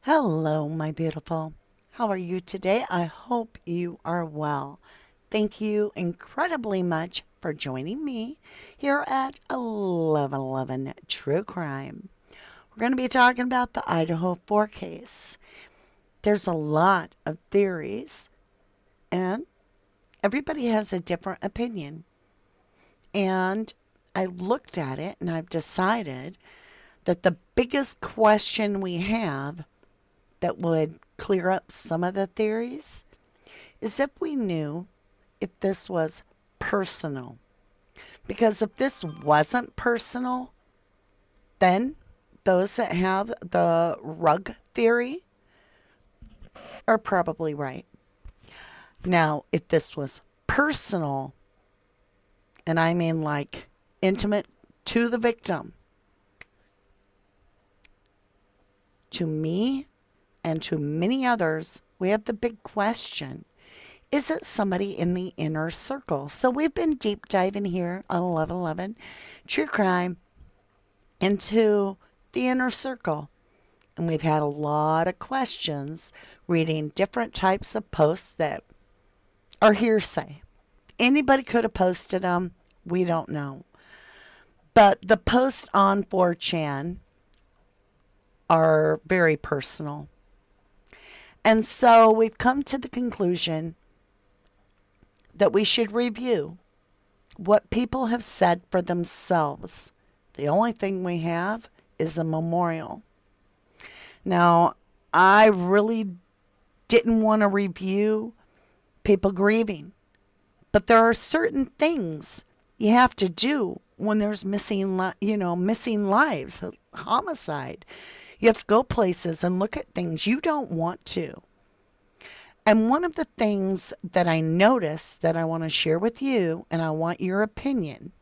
Hello, my beautiful. How are you today? I hope you are well. Thank you incredibly much for joining me here at 1111 True Crime. We're going to be talking about the Idaho 4 case. There's a lot of theories, and everybody has a different opinion. And I looked at it and I've decided that the biggest question we have that would clear up some of the theories is if we knew if this was personal. Because if this wasn't personal, then those that have the rug theory are probably right. Now, if this was personal, and I mean like intimate to the victim, to me and to many others, we have the big question. Is it somebody in the inner circle? So we've been deep diving here on 1111 True Crime into the inner circle. And we've had a lot of questions reading different types of posts that are hearsay. Anybody could have posted them. We don't know. But the posts on 4chan are very personal. And so we've come to the conclusion that we should review what people have said for themselves. The only thing we have is a memorial. Now, I really didn't want to review people grieving, but there are certain things you have to do when there's missing lives, homicide. You have to go places and look at things you don't want to. And one of the things that I noticed that I want to share with you, and I want your opinion,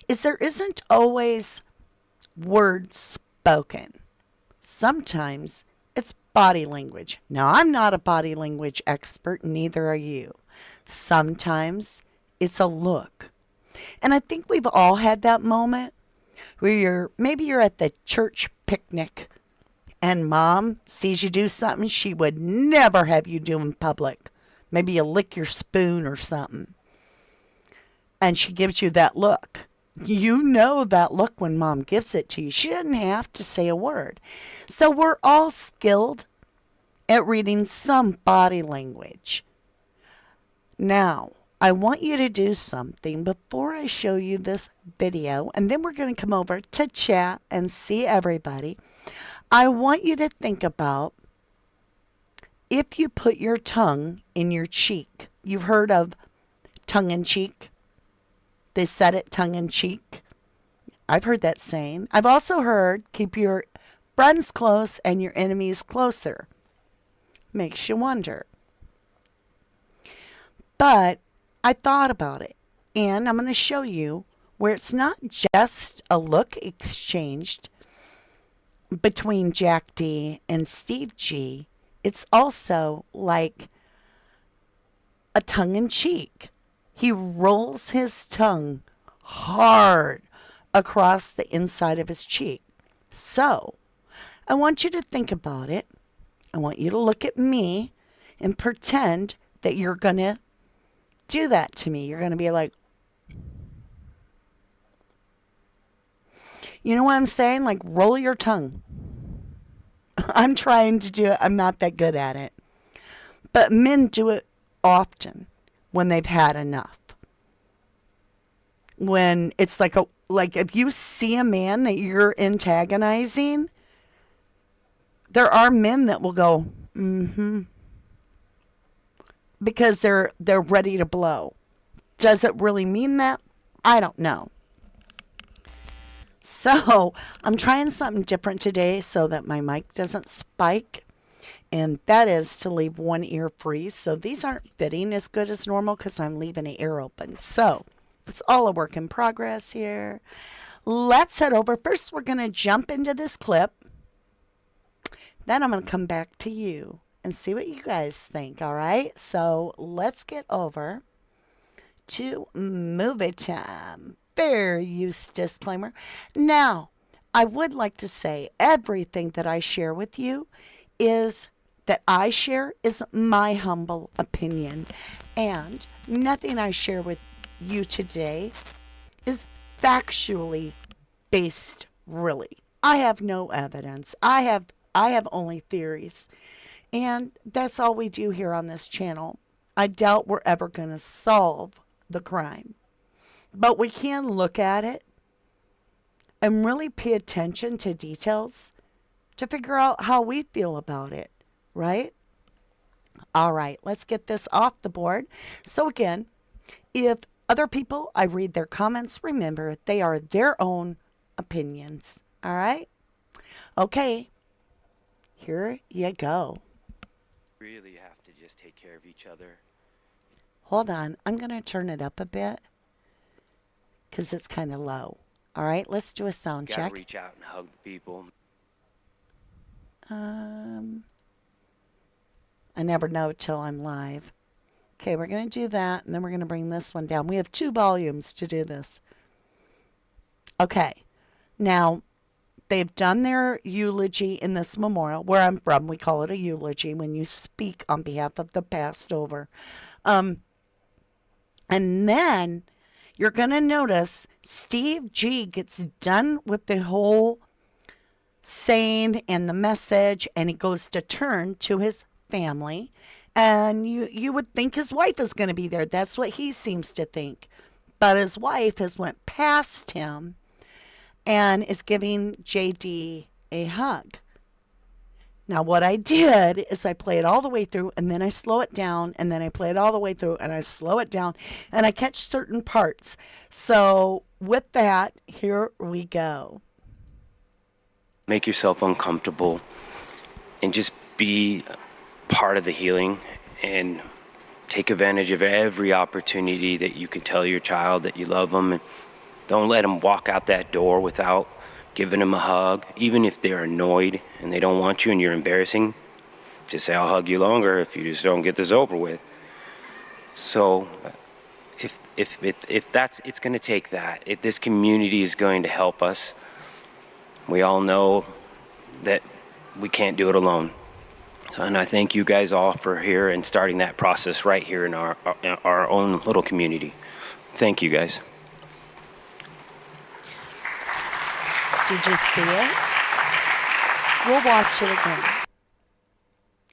is there isn't always words spoken. Sometimes it's body language. Now, I'm not a body language expert, neither are you. Sometimes it's a look. And I think we've all had that moment where maybe you're at the church picnic and mom sees you do something she would never have you do in public. Maybe you lick your spoon or something. And she gives you that look. You know that look when mom gives it to you. She doesn't have to say a word. So we're all skilled at reading some body language. Now, I want you to do something before I show you this video, and then we're going to come over to chat and see everybody. I want you to think about if you put your tongue in your cheek. You've heard of tongue in cheek. They said it tongue in cheek. I've heard that saying. I've also heard keep your friends close and your enemies closer. Makes you wonder. But I thought about it, and I'm going to show you where it's not just a look exchanged between Jack D and Steve G. It's also like a tongue in cheek. He rolls his tongue hard across the inside of his cheek. So I want you to think about it. I want you to look at me and pretend that you're going to do that to me. You're going to be like, you know what I'm saying? Like, roll your tongue. I'm trying to do it. I'm not that good at it. But men do it often when they've had enough. When it's like if you see a man that you're antagonizing, there are men that will go, mm-hmm. Because they're ready to blow. Does it really mean that? I don't know. So I'm trying something different today so that my mic doesn't spike. And that is to leave one ear free. So these aren't fitting as good as normal because I'm leaving an ear open. So it's all a work in progress here. Let's head over. First, we're going to jump into this clip. Then I'm going to come back to you and see what you guys think, all right? So let's get over to movie time. Fair use disclaimer. Now, I would like to say everything that I share with you is that I share is my humble opinion. And nothing I share with you today is factually based, really. I have no evidence. I have only theories. And that's all we do here on this channel. I doubt we're ever going to solve the crime. But we can look at it and really pay attention to details to figure out how we feel about it, right? All right, let's get this off the board. So again, if other people, I read their comments, remember they are their own opinions. All right? Okay, here you go. Really have to just take care of each other. Hold on, I'm going to turn it up a bit because it's kind of low. All right, let's do a sound Gotta check. reach out and hug the people. I never know till I'm live. Okay, we're going to do that, and then we're going to bring this one down. We have 2 volumes to do this. Okay, now they've done their eulogy in this memorial. Where I'm from, we call it a eulogy when you speak on behalf of the passed over. And then you're going to notice Steve G gets done with the whole saying and the message, and he goes to turn to his family. And you would think his wife is going to be there. That's what he seems to think. But his wife has went past him and is giving JD a hug. Now what I did is I play it all the way through, and then I slow it down, and then I play it all the way through, and I slow it down, and I catch certain parts. So with that, here we go. Make yourself uncomfortable and just be part of the healing, and take advantage of every opportunity that you can tell your child that you love them, and don't let them walk out that door without giving them a hug. Even if they're annoyed and they don't want you and you're embarrassing, just say, I'll hug you longer if you just don't get this over with. So if that's, it's going to take that. If this community is going to help us, we all know that we can't do it alone. And I thank you guys all for here and starting that process right here in our own little community. Thank you guys. Did you see it? We'll watch it again.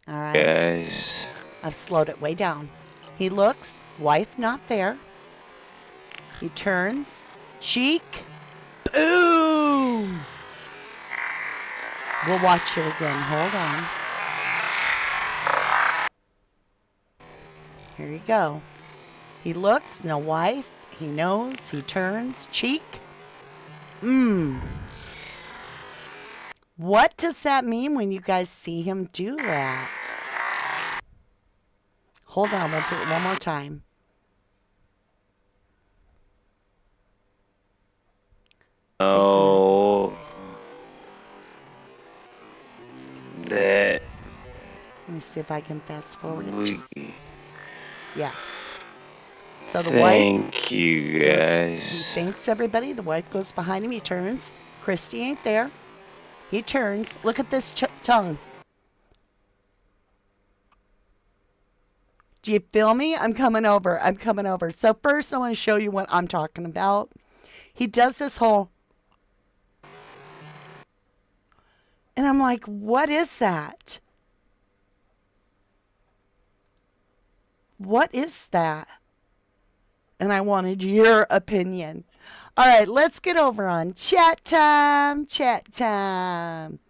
All right. Guys. I've slowed it way down. He looks, wife not there. He turns, cheek, boom. We'll watch it again. Hold on. Here you go. He looks, no wife. He knows. He turns, cheek. What does that mean when you guys see him do that? Hold on, we'll do it one more time. Oh, that. Let me see if I can fast forward it. Just, yeah. So the wife. Thank you guys. He thanks everybody. The wife goes behind him. He turns. Christy ain't there. He turns. Look at this tongue. Do you feel me? I'm coming over. I'm coming over. So first I want to show you what I'm talking about. He does this whole. And I'm like, what is that? What is that? And I wanted your opinion. All right, let's get over on chat time. Chat time.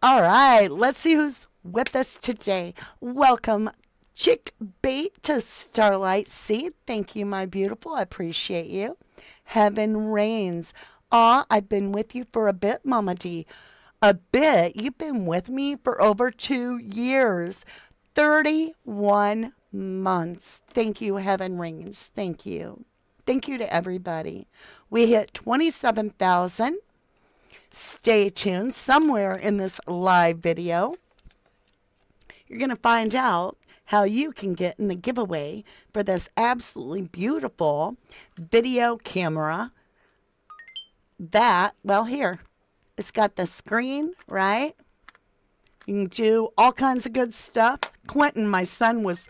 All right, let's see who's with us today. Welcome, Chick Bait to Starlight Sea. Thank you, my beautiful. I appreciate you. Heaven Reigns. Aw, I've been with you for a bit, Mama D. A bit? You've been with me for over 2 years. 31 months. Thank you, Heaven Reigns. Thank you. Thank you to everybody. We hit 27,000. Stay tuned. Somewhere in this live video, you're going to find out how you can get in the giveaway for this absolutely beautiful video camera that, well, here, It's got the screen, right? You can do all kinds of good stuff. Quentin, my son, was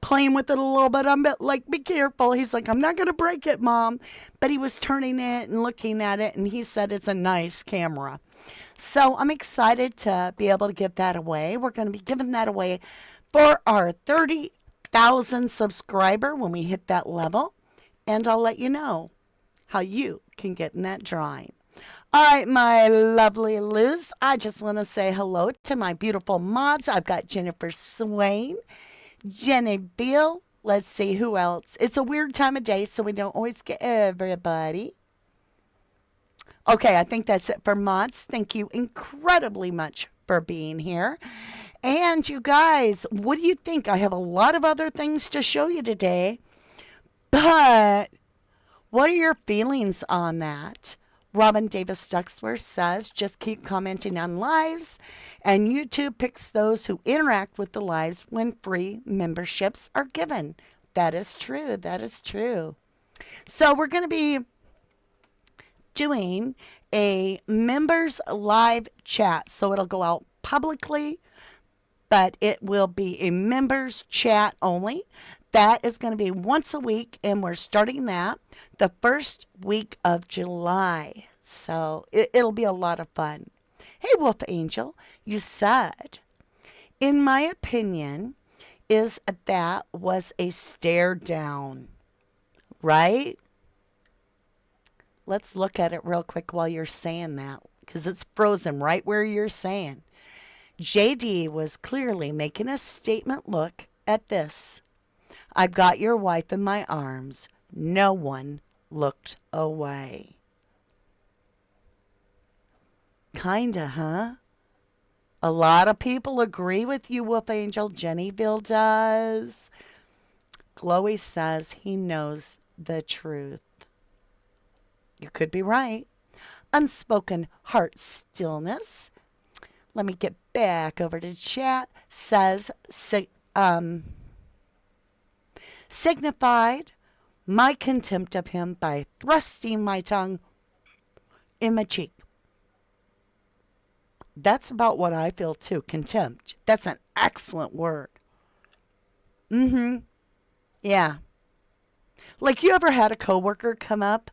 playing with it a little bit. I'm like, be careful. He's like, I'm not going to break it, Mom. But he was turning it and looking at it, and he said it's a nice camera. So I'm excited to be able to give that away. We're going to be giving that away for our 30,000 subscriber when we hit that level. And I'll let you know how you can get in that drawing. All right, my lovely Liz, I just want to say hello to my beautiful mods. I've got Jennifer Swain, Jenny Beal. Let's see who else. It's a weird time of day, so we don't always get everybody. Okay, I think that's it for mods. Thank you incredibly much for being here. And you guys, what do you think? I have a lot of other things to show you today, but what are your feelings on that? Robin Davis Duxworth says, just keep commenting on lives, and YouTube picks those who interact with the lives when free memberships are given. That is true. That is true. So we're going to be doing a members live chat. So it'll go out publicly, but it will be a members chat only. That is going to be once a week, and we're starting that the first week of July. So it'll be a lot of fun. Hey, Wolf Angel, you said, in my opinion, is that was a stare down, right? Let's look at it real quick while you're saying that, because it's frozen right where you're saying. JD was clearly making a statement. Look at this. I've got your wife in my arms. No one looked away. Kinda, huh? A lot of people agree with you, Wolf Angel. Jennyville does. Chloe says he knows the truth. You could be right. Unspoken heart stillness. Let me get back over to chat. Says, signified my contempt of him by thrusting my tongue in my cheek. That's about what I feel too. Contempt. That's an excellent word. Yeah. Like, you ever had a coworker come up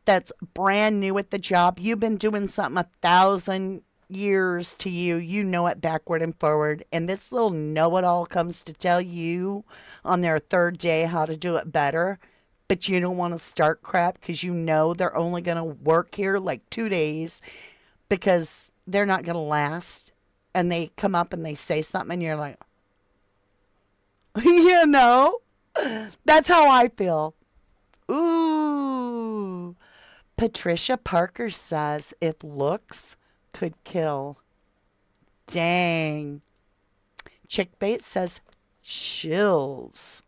that's brand new at the job? You've been doing something 1,000 years to you. You know it backward and forward. And this little know-it-all comes to tell you on their third day how to do it better. But you don't want to start crap because you know they're only going to work here like 2 days because they're not going to last. And they come up and they say something and you're like, you know, that's how I feel. Ooh. Patricia Parker says, if looks could kill. Dang. Chick Bait says, chills.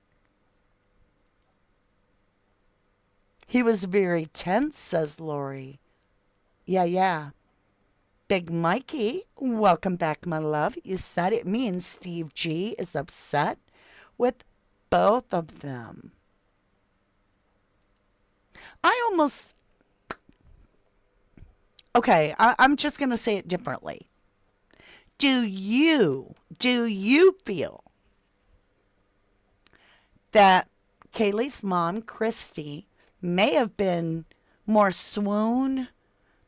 He was very tense, says Lori. Yeah. Big Mikey, welcome back, my love. You said it means Steve G is upset with both of them. I'm just going to say it differently. Do you feel that Kaylee's mom, Christy, may have been more swooned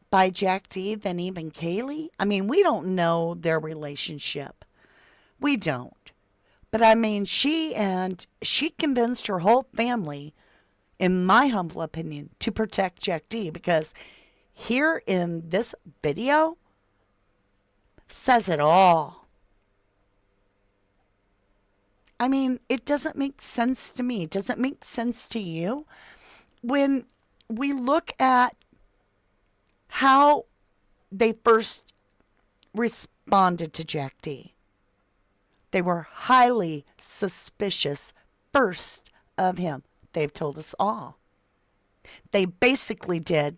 by Jack D than even Kaylee? I mean, we don't know their relationship. We don't. But I mean, she convinced her whole family, in my humble opinion, to protect Jack D, because here in this video says it all. I mean, it doesn't make sense to me. Does it make sense to you? When we look at how they first responded to Jack D, they were highly suspicious first of him. They've told us all. They basically did,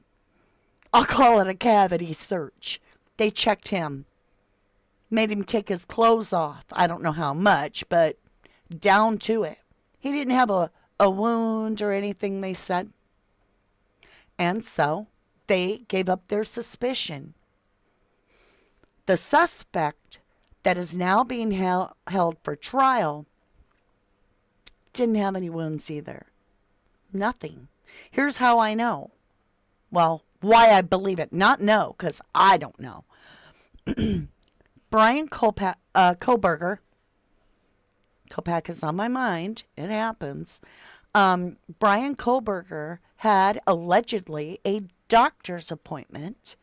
I'll call it a cavity search. They checked him, made him take his clothes off. I don't know how much, but down to it. He didn't have a wound or anything, they said. And so they gave up their suspicion. The suspect that is now being held for trial didn't have any wounds either. Nothing. Here's how I know. Well, why I believe it. Not know, because I don't know. Brian Kohlberger. Kopak is on my mind. It happens. Brian Kohlberger had allegedly a doctor's appointment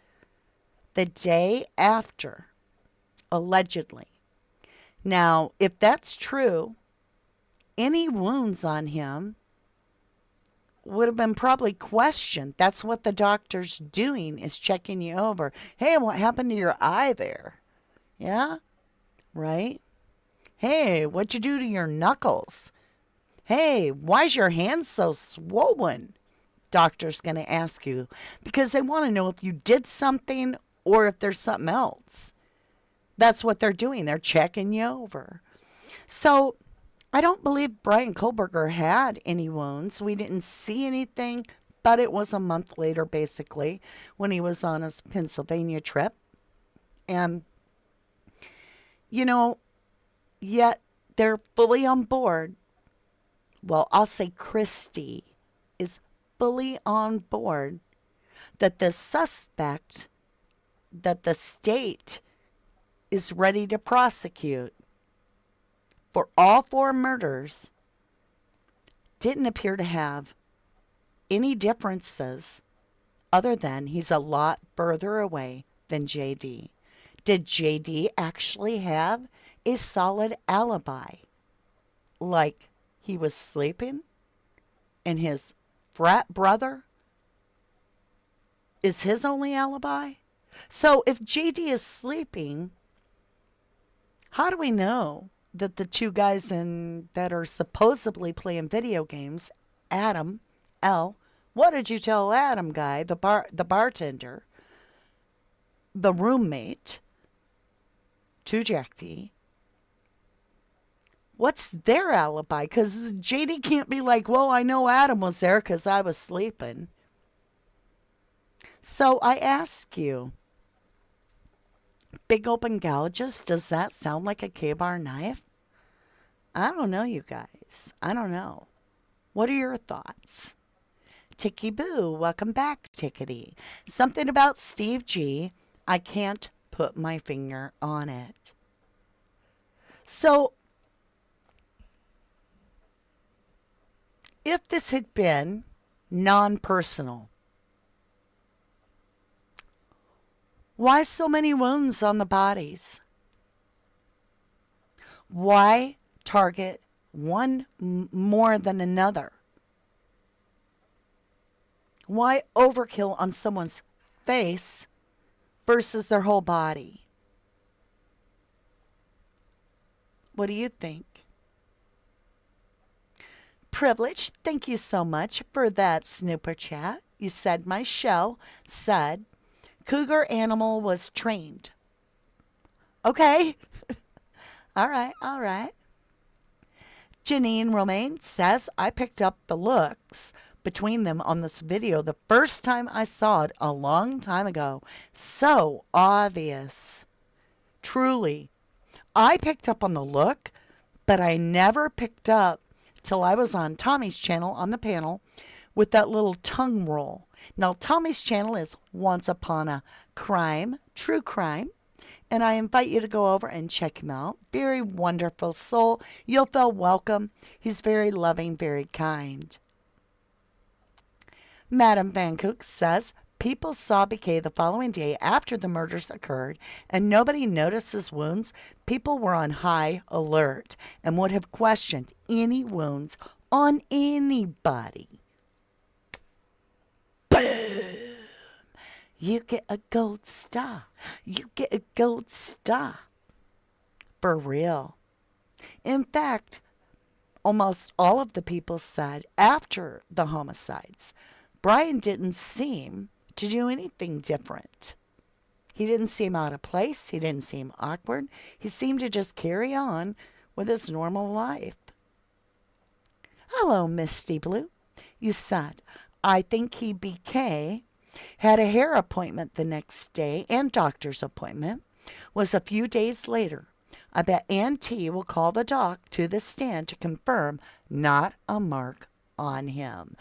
the day after. Allegedly. Now, if that's true, any wounds on him would have been probably questioned. That's what the doctor's doing, is checking you over. Hey, what happened to your eye there? Yeah? Right? Hey, what'd you do to your knuckles? Hey, why's your hand so swollen? Doctor's going to ask you, because they want to know if you did something or if there's something else. That's what they're doing. They're checking you over. So I don't believe Brian Kohlberger had any wounds. We didn't see anything, but it was a month later, basically, when he was on his Pennsylvania trip. And, yet they're fully on board. Well, I'll say Christie is fully on board that the suspect that the state is ready to prosecute for all 4 murders didn't appear to have any differences other than he's a lot further away than JD. Did JD actually have a solid alibi? Like he was sleeping and his frat brother is his only alibi? So if JD is sleeping, how do we know that the 2 guys that are supposedly playing video games, Adam, L, what did you tell Adam guy, the bartender, the roommate, to Jack D, what's their alibi? Because JD can't be like, well, I know Adam was there because I was sleeping. So I ask you, big open gouges, does that sound like a K-bar knife? I don't know, you guys. I don't know. What are your thoughts? Ticky Boo, welcome back, Tickety. Something about Steve G, I can't put my finger on it. So, if this had been non-personal, why so many wounds on the bodies? Why target one more than another? Why overkill on someone's face versus their whole body? What do you think? Privilege, thank you so much for that snooper chat. You said my show said cougar animal was trained. Okay. All right. Janine Romaine says, I picked up the looks between them on this video the first time I saw it a long time ago. So obvious. Truly. I picked up on the look, but I never picked up till I was on Tommy's channel on the panel with that little tongue roll. Now, Tommy's channel is Once Upon a Crime, True Crime, and I invite you to go over and check him out. Very wonderful soul. You'll feel welcome. He's very loving, very kind. Madam Van Cook says, people saw BK the following day after the murders occurred, and nobody noticed his wounds. People were on high alert and would have questioned any wounds on anybody. Boom! You get a gold star. You get a gold star. For real. In fact, almost all of the people said after the homicides, Brian didn't seem to do anything different. He didn't seem out of place. He didn't seem awkward. He seemed to just carry on with his normal life. Hello, Misty Blue. You said, I think BK had a hair appointment the next day and doctor's appointment. was a few days later. I bet Aunt T will call the doc to the stand to confirm not a mark on him.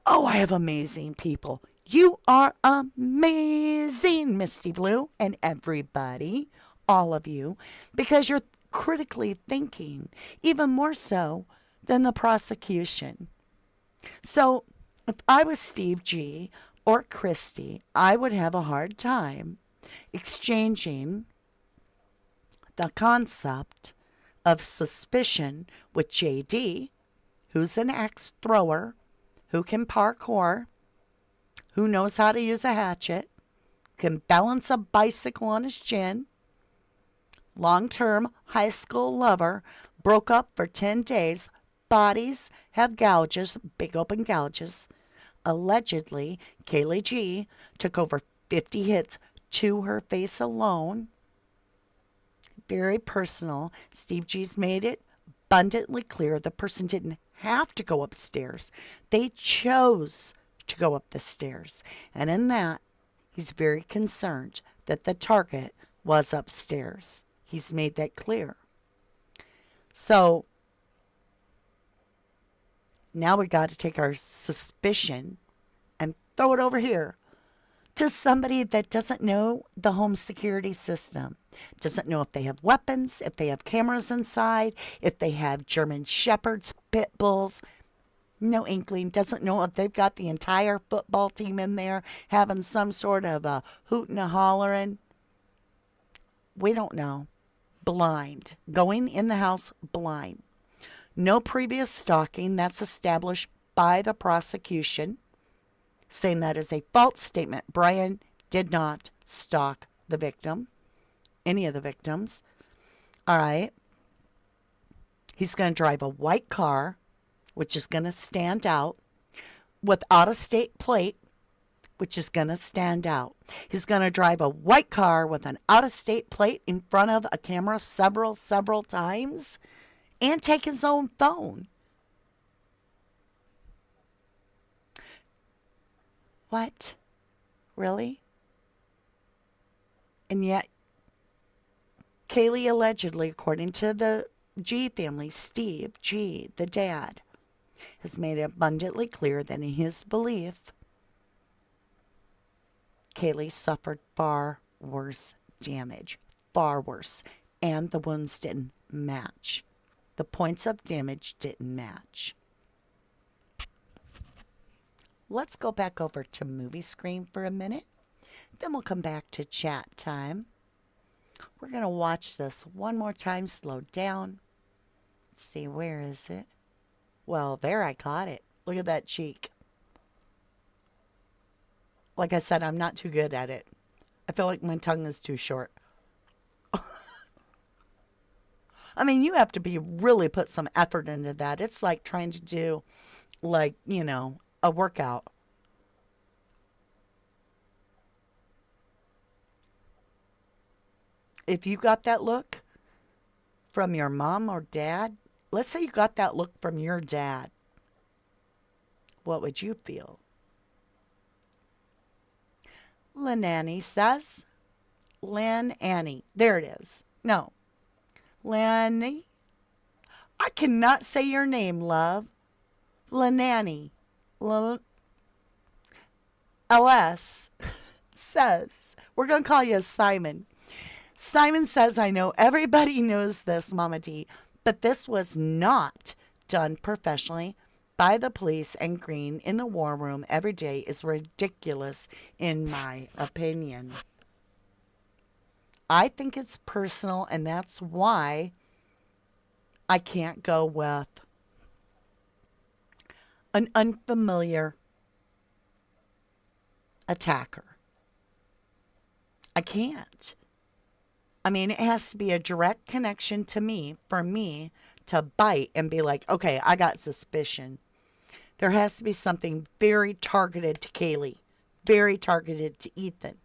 Oh, I have amazing people. You are amazing, Misty Blue, and everybody, all of you, because you're critically thinking, even more so than the prosecution. So, if I was Steve G or Christy, I would have a hard time exchanging the concept of suspicion with JD, who's an axe thrower, who can parkour, who knows how to use a hatchet, can balance a bicycle on his chin, long-term high school lover, broke up for 10 days, bodies have gouges, big open gouges. Allegedly, Kaylee G took over 50 hits to her face alone. Very personal. Steve G's made it abundantly clear the person didn't have to go upstairs. They chose to go up the stairs. And in that, he's very concerned that the target was upstairs. He's made that clear. So now we got to take our suspicion and throw it over here to somebody that doesn't know the home security system, doesn't know if they have weapons, if they have cameras inside, if they have German shepherds, pit bulls. No inkling, doesn't know if they've got the entire football team in there having some sort of a hootin' and hollering. We don't know. Blind. Going in the house blind. No previous stalking. That's established by the prosecution, saying that is a false statement. Brian did not stalk the victim, any of the victims. All right. He's going to drive a white car, which is going to stand out, with out-of-state plate, which is going to stand out. He's going to drive a white car with an out-of-state plate in front of a camera several times and take his own phone. What? Really? And yet, Kaylee allegedly, according to the G family, Steve G, the dad, has made it abundantly clear that in his belief, Kaylee suffered far worse damage. Far worse. And the wounds didn't match. The points of damage didn't match. Let's go back over to movie screen for a minute. Then we'll come back to chat time. We're going to watch this one more time. Slow down. Let's see, where is it? Well, there, I caught it. Look at that cheek. Like I said, I'm not too good at it. I feel like my tongue is too short. I mean, you have to really put some effort into that. It's like trying to do, like, a workout. If you got that look from your mom or dad, let's say you got that look from your dad, what would you feel? Lynn Annie says, Lynn Annie, there it is. No, Lanny, I cannot say your name, love. Lynn Annie, LS says, we're going to call you Simon. Simon says, I know everybody knows this, Mama D, but this was not done professionally by the police, and Green in the war room every day is ridiculous, in my opinion. I think it's personal, and that's why I can't go with an unfamiliar attacker. I can't. I mean, it has to be a direct connection to me for me to bite and be like, okay, I got suspicion. There has to be something very targeted to Kaylee, very targeted to Ethan.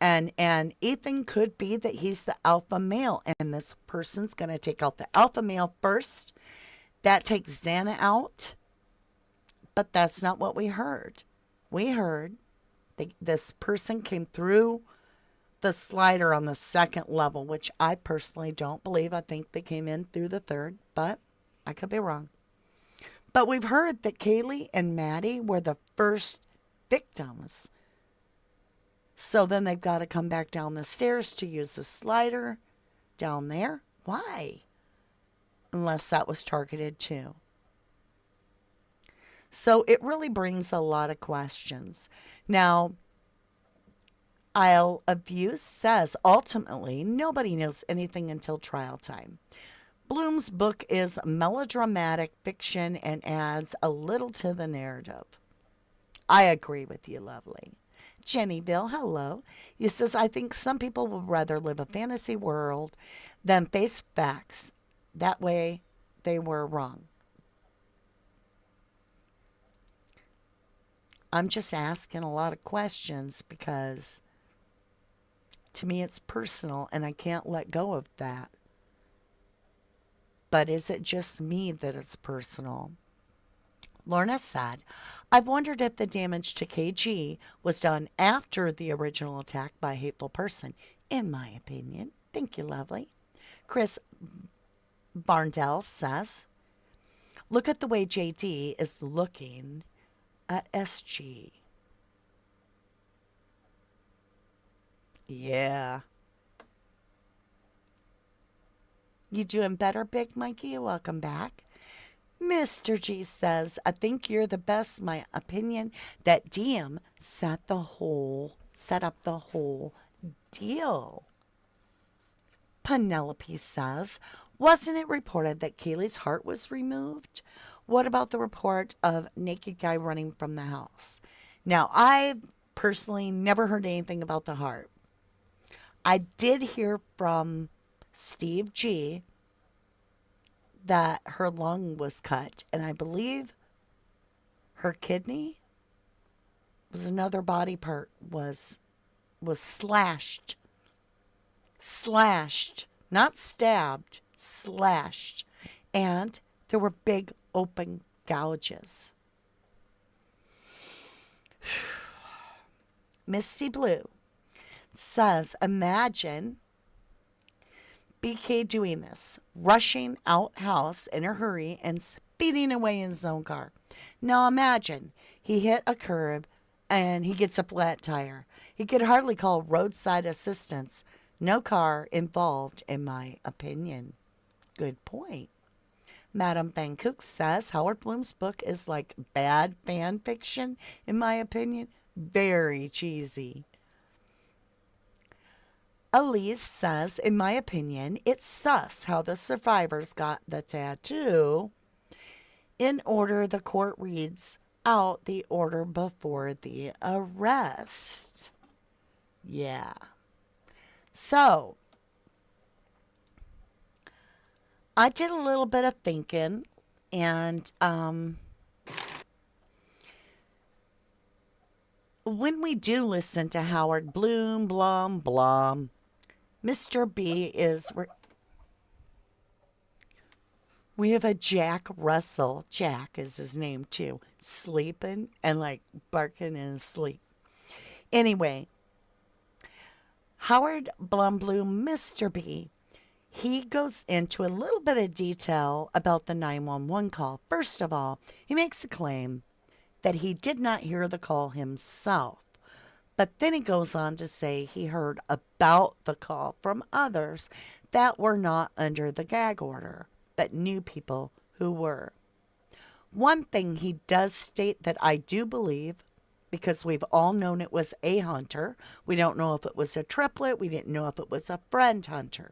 And Ethan could be that he's the alpha male, and this person's going to take out the alpha male first. That takes Xana out. But that's not what we heard. We heard that this person came through the slider on the second level, which I personally don't believe. I think they came in through the third, but I could be wrong. But we've heard that Kaylee and Maddie were the first victims. So then they've got to come back down the stairs to use the slider down there. Why? Unless that was targeted too. So it really brings a lot of questions. Now, Isle of Views says ultimately nobody knows anything until trial time. Bloom's book is melodramatic fiction and adds a little to the narrative. I agree with you, lovely. Jennyville, hello. He says, I think some people would rather live a fantasy world than face facts. That way they were wrong. I'm just asking a lot of questions because to me it's personal and I can't let go of that. But is it just me that it's personal? Lorna said, I've wondered if the damage to KG was done after the original attack by a hateful person. In my opinion. Thank you, lovely. Chris Barndell says, look at the way JD is looking at SG. Yeah. You doing better, Big Mikey? Welcome back. Mr. G says, I think you're the best. My opinion that DM set up the whole deal. Penelope says, wasn't it reported that Kaylee's heart was removed? What about the report of naked guy running from the house? Now, I've personally never heard anything about the heart. I did hear from Steve G that her lung was cut, and I believe her kidney was another body part was slashed, not stabbed, slashed, and there were big open gouges. Misty Blue says, imagine BK doing this, rushing out house in a hurry and speeding away in his own car. Now imagine he hit a curb and he gets a flat tire. He could hardly call roadside assistance. No car involved, in my opinion. Good point. Madame Van Cook says Howard Bloom's book is like bad fan fiction, in my opinion. Very cheesy. Elise says, in my opinion, it's sus how the survivors got the tattoo in order the court reads out the order before the arrest. Yeah. So, I did a little bit of thinking, and when we do listen to Howard Bloom, Blum, Blum, Mr. B is... We have a Jack Russell. Jack is his name, too. Sleeping and, like, barking in his sleep. Anyway, Howard Blum Bloom, Mr. B, he goes into a little bit of detail about the 911 call. First of all, he makes a claim that he did not hear the call himself. But then he goes on to say he heard about the call from others that were not under the gag order, but knew people who were. One thing he does state that I do believe, because we've all known it was a hunter. We don't know if it was a triplet. We didn't know if it was a friend hunter.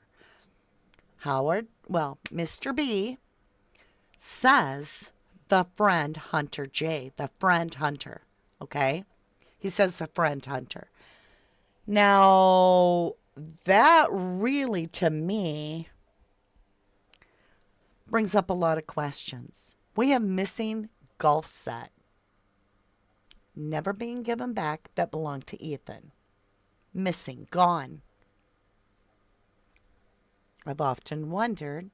Mr. B says the friend hunter J, the friend hunter, okay? He says the friend hunter. Now, that really, to me, brings up a lot of questions. We have missing golf set. Never being given back that belonged to Ethan. Missing, gone. I've often wondered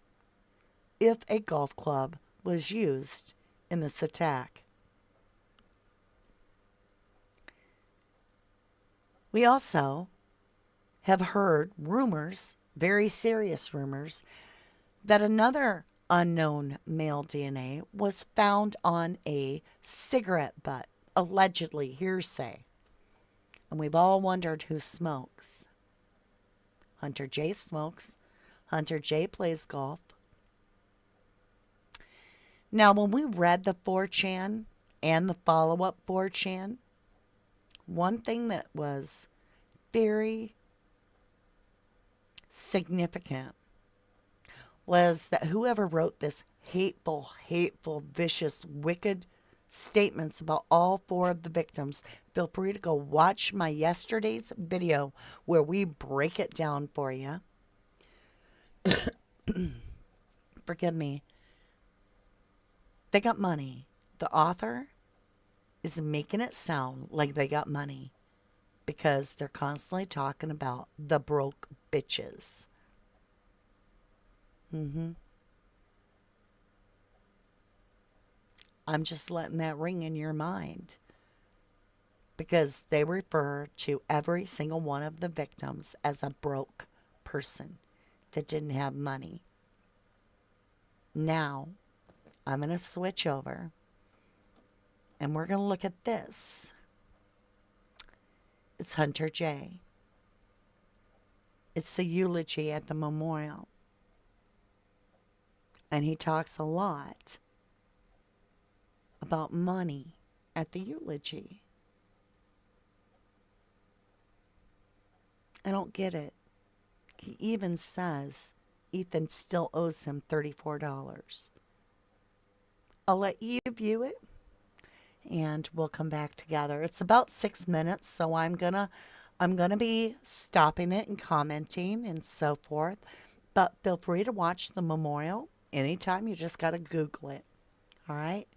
if a golf club was used in this attack. We also have heard rumors, very serious rumors, that another unknown male DNA was found on a cigarette butt, allegedly hearsay. And we've all wondered who smokes. Hunter J smokes. Hunter J plays golf. Now, when we read the 4chan and the follow-up 4chan, one thing that was very significant was that whoever wrote this hateful, vicious, wicked statements about all 4 of the victims, feel free to go watch my yesterday's video where we break it down for you. Forgive me. They got money. The author is making it sound like they got money because they're constantly talking about the broke bitches. I'm just letting that ring in your mind because they refer to every single one of the victims as a broke person that didn't have money. Now, I'm going to switch over and we're going to look at this. It's Hunter J. It's the eulogy at the memorial. And he talks a lot about money at the eulogy. I don't get it. He even says Ethan still owes him $34. I'll let you view it and we'll come back together. It's about 6 minutes, so I'm gonna be stopping it and commenting and so forth. But feel free to watch the memorial anytime. You just gotta Google it. All right?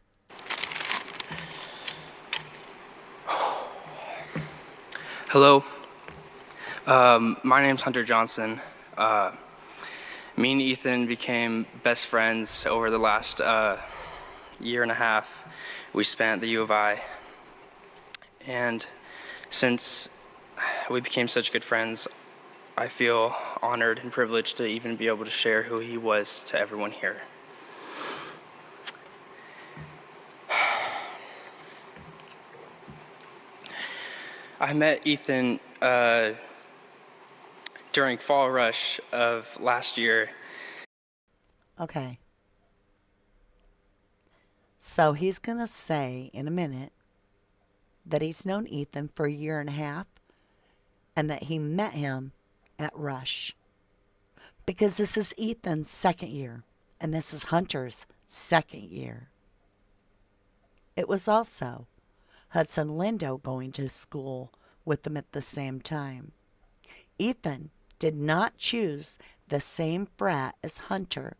Hello. My name's Hunter Johnson. Me and Ethan became best friends over the last year and a half we spent at the U of I. And since we became such good friends, I feel honored and privileged to even be able to share who he was to everyone here. I met Ethan during Fall Rush of last year. Okay. So he's going to say in a minute that he's known Ethan for a year and a half and that he met him at Rush. Because this is Ethan's second year and this is Hunter's second year. It was also Hudson Lindo going to school with them at the same time. Ethan did not choose the same frat as Hunter.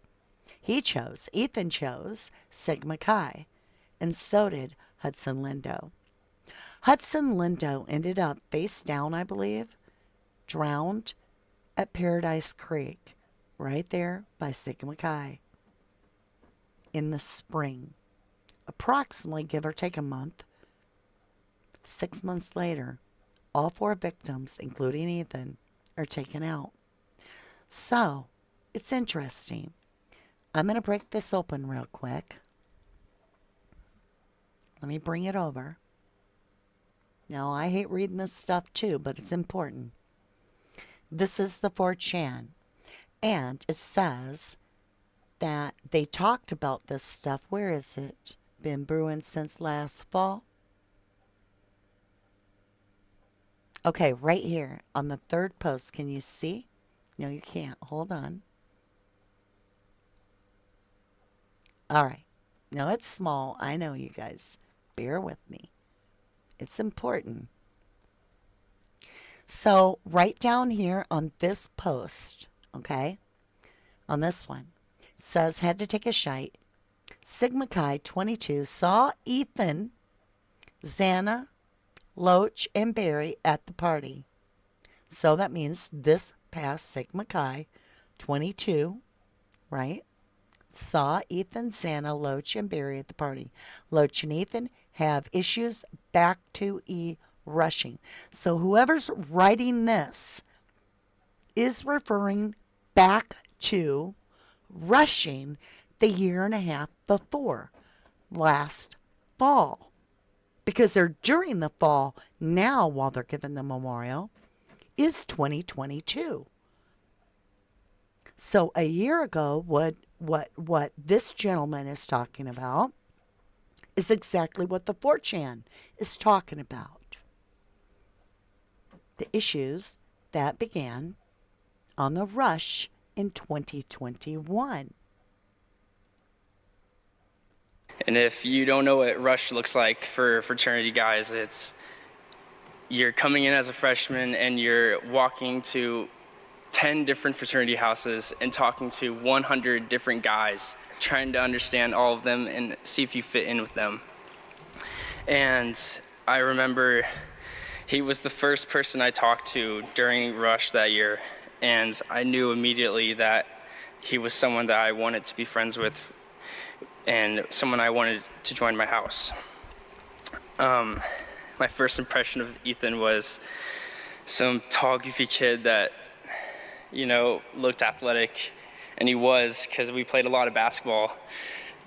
Ethan chose Sigma Chi, and so did Hudson Lindo. Hudson Lindo ended up face down, I believe, drowned at Paradise Creek, right there by Sigma Chi, in the spring. Approximately, give or take a month. 6 months later, all 4 victims, including Ethan, are taken out. So, it's interesting. I'm going to break this open real quick. Let me bring it over. Now, I hate reading this stuff too, but it's important. This is the 4chan. And it says that they talked about this stuff. Where is it? Been brewing since last fall. Okay, right here on the 3rd post. Can you see? No, you can't. Hold on. All right. No, it's small. I know, you guys. Bear with me. It's important. So, right down here on this post, okay, on this one, it says, had to take a shite. Sigma Chi 22 saw Ethan, Xana, Loach, and Barry at the party. So that means this past Sigma Chi 22, right, saw Ethan, Xana, Loach, and Barry at the party. Loach and Ethan have issues back to rushing. So whoever's writing this is referring back to rushing the year and a half before, last fall. Because they're during the fall now while they're given the memorial is 2022. So a year ago, what this gentleman is talking about is exactly what the 4chan is talking about. The issues that began on the rush in 2021. And if you don't know what rush looks like for fraternity guys, it's you're coming in as a freshman and you're walking to 10 different fraternity houses and talking to 100 different guys, trying to understand all of them and see if you fit in with them. And I remember he was the first person I talked to during rush that year, and I knew immediately that he was someone that I wanted to be friends with and someone I wanted to join my house. My first impression of Ethan was some tall, goofy kid that, looked athletic, and he was, because we played a lot of basketball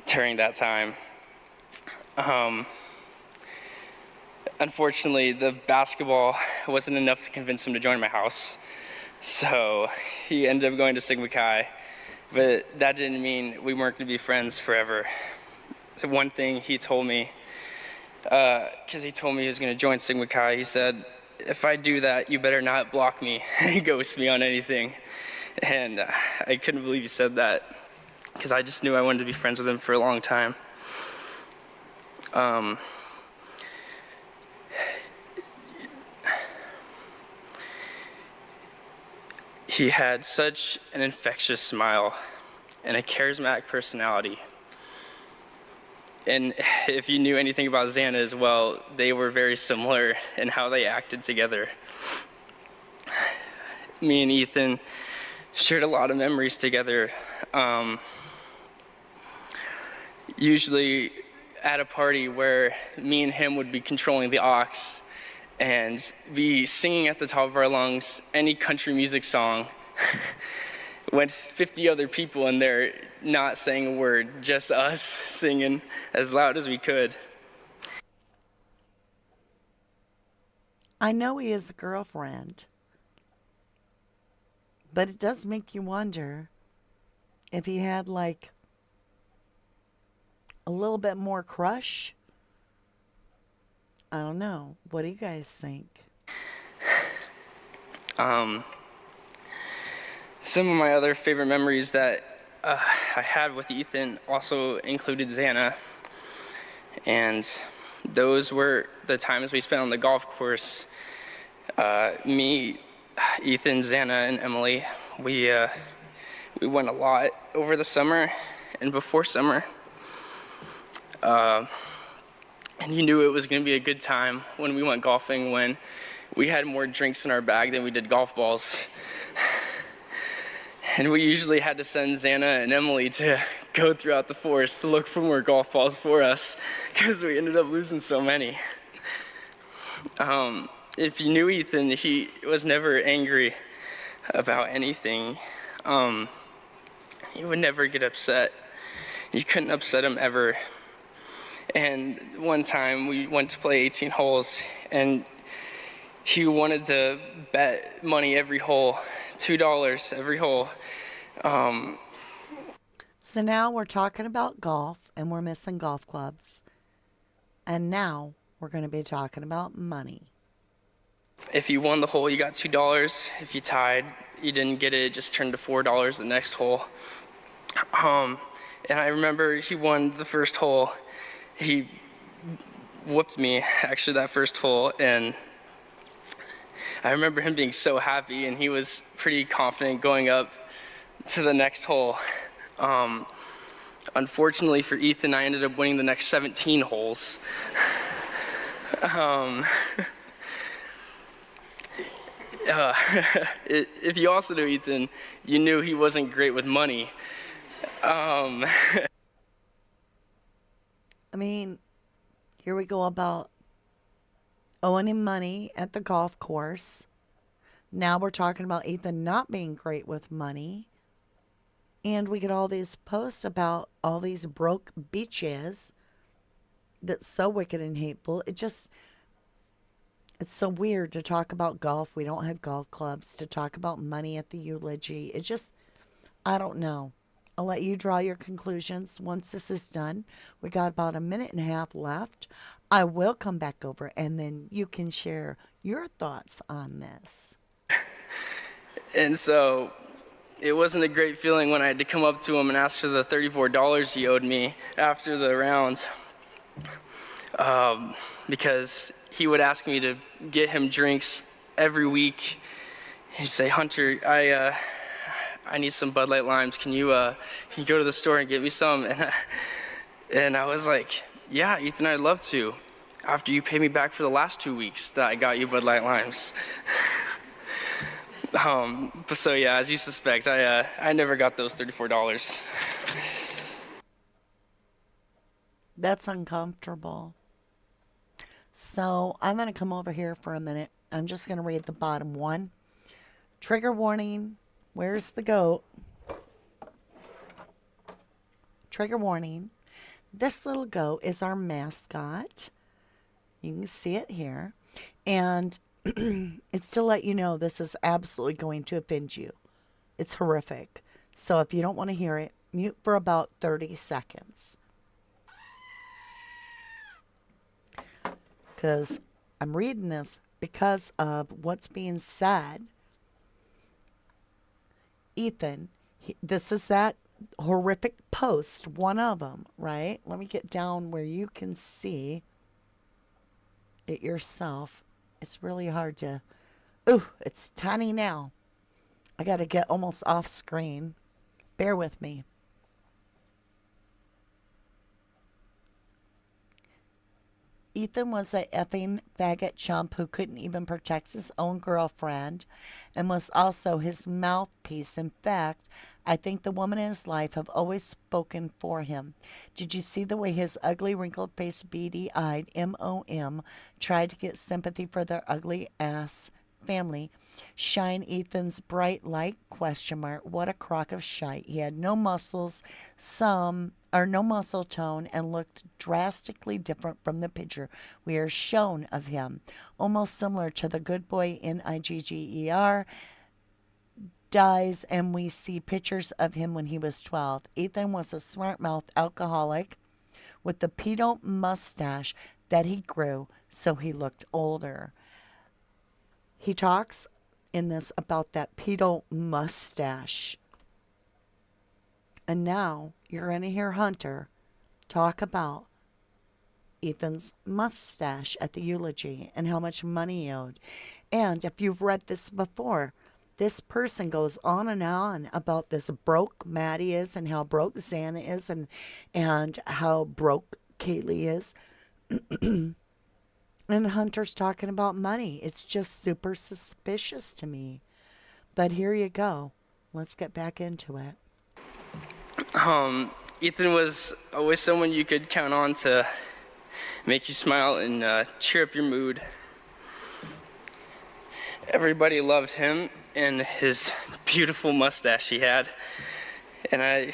during that time. Unfortunately, the basketball wasn't enough to convince him to join my house, so he ended up going to Sigma Chi. But that didn't mean we weren't going to be friends forever. So one thing he told me, because he told me he was going to join Sigma Chi, he said, "If I do that, you better not block me and ghost me on anything." And I couldn't believe he said that, because I just knew I wanted to be friends with him for a long time. He had such an infectious smile and a charismatic personality. And if you knew anything about Xana as well, they were very similar in how they acted together. Me and Ethan shared a lot of memories together. Usually at a party where me and him would be controlling the aux and be singing at the top of our lungs any country music song with 50 other people in there not saying a word, just us singing as loud as we could. I know he has a girlfriend, but it does make you wonder if he had like a little bit more crush. I don't know. What do you guys think? Some of my other favorite memories that I had with Ethan also included Xana, and those were the times we spent on the golf course. Me, Ethan, Xana, and Emily, we went a lot over the summer and before summer. And you knew it was going to be a good time when we went golfing, when we had more drinks in our bag than we did golf balls. And we usually had to send Xana and Emily to go throughout the forest to look for more golf balls for us, because we ended up losing so many. If you knew Ethan, he was never angry about anything. He would never get upset. You couldn't upset him ever. And one time we went to play 18 holes, and he wanted to bet money every hole, $2 every hole. So now we're talking about golf and we're missing golf clubs. And now we're going to be talking about money. If you won the hole, you got $2. If you tied, you didn't get it, it just turned to $4 the next hole. And I remember he won the first hole. He whooped me, actually, that first hole, and I remember him being so happy, and he was pretty confident going up to the next hole. Unfortunately for Ethan, I ended up winning the next 17 holes. If you also knew Ethan, you knew he wasn't great with money. I mean, here we go about owing him money at the golf course. Now we're talking about Ethan not being great with money. And we get all these posts about all these broke bitches that's so wicked and hateful. It's so weird to talk about golf. We don't have golf clubs. To talk about money at the eulogy. I don't know. I'll let you draw your conclusions once this is done. We got about a minute and a half left. I will come back over and then you can share your thoughts on this. And so it wasn't a great feeling when I had to come up to him and ask for the $34 he owed me after the rounds. Because he would ask me to get him drinks every week. He'd say, Hunter, I need some Bud Light Limes. Can you go to the store and get me some? And I was like, yeah, Ethan, I'd love to. After you pay me back for the last 2 weeks that I got you Bud Light Limes. But so yeah, as you suspect, I never got those $34. That's uncomfortable. So I'm going to come over here for a minute. I'm just going to read the bottom one. Trigger warning. Where's the goat? Trigger warning. This little goat is our mascot. You can see it here. And it's to let you know this is absolutely going to offend you. It's horrific. So if you don't want to hear it, mute for about 30 seconds. Because I'm reading this because of what's being said. Ethan, this is that horrific post, one of them, right? Let me get down where you can see it yourself. It's really hard to... Ooh, it's tiny now. I got to get almost off screen. Bear with me. Ethan was a effing faggot chump who couldn't even protect his own girlfriend and was also his mouthpiece. In fact, I think the women in his life have always spoken for him. Did you see the way his ugly, wrinkled-faced, beady-eyed M.O.M. tried to get sympathy for their ugly-ass family? Shine Ethan's bright light? Question mark. What a crock of shite. He had no muscles, no muscle tone, and looked drastically different from the picture we are shown of him. Almost similar to the good boy in IGGER dies, and we see pictures of him when he was 12. Ethan was a smart-mouthed alcoholic with the pedo mustache that he grew, so he looked older. He talks in this about that pedo mustache. And now you're going to hear Hunter talk about Ethan's mustache at the eulogy and how much money he owed. And if you've read this before, this person goes on and on about this broke Maddie is and how broke Xana is and how broke Kaylee is. And Hunter's talking about money. It's just super suspicious to me. But here you go. Let's get back into it. Ethan was always someone you could count on to make you smile and cheer up your mood. Everybody loved him and his beautiful mustache he had. And I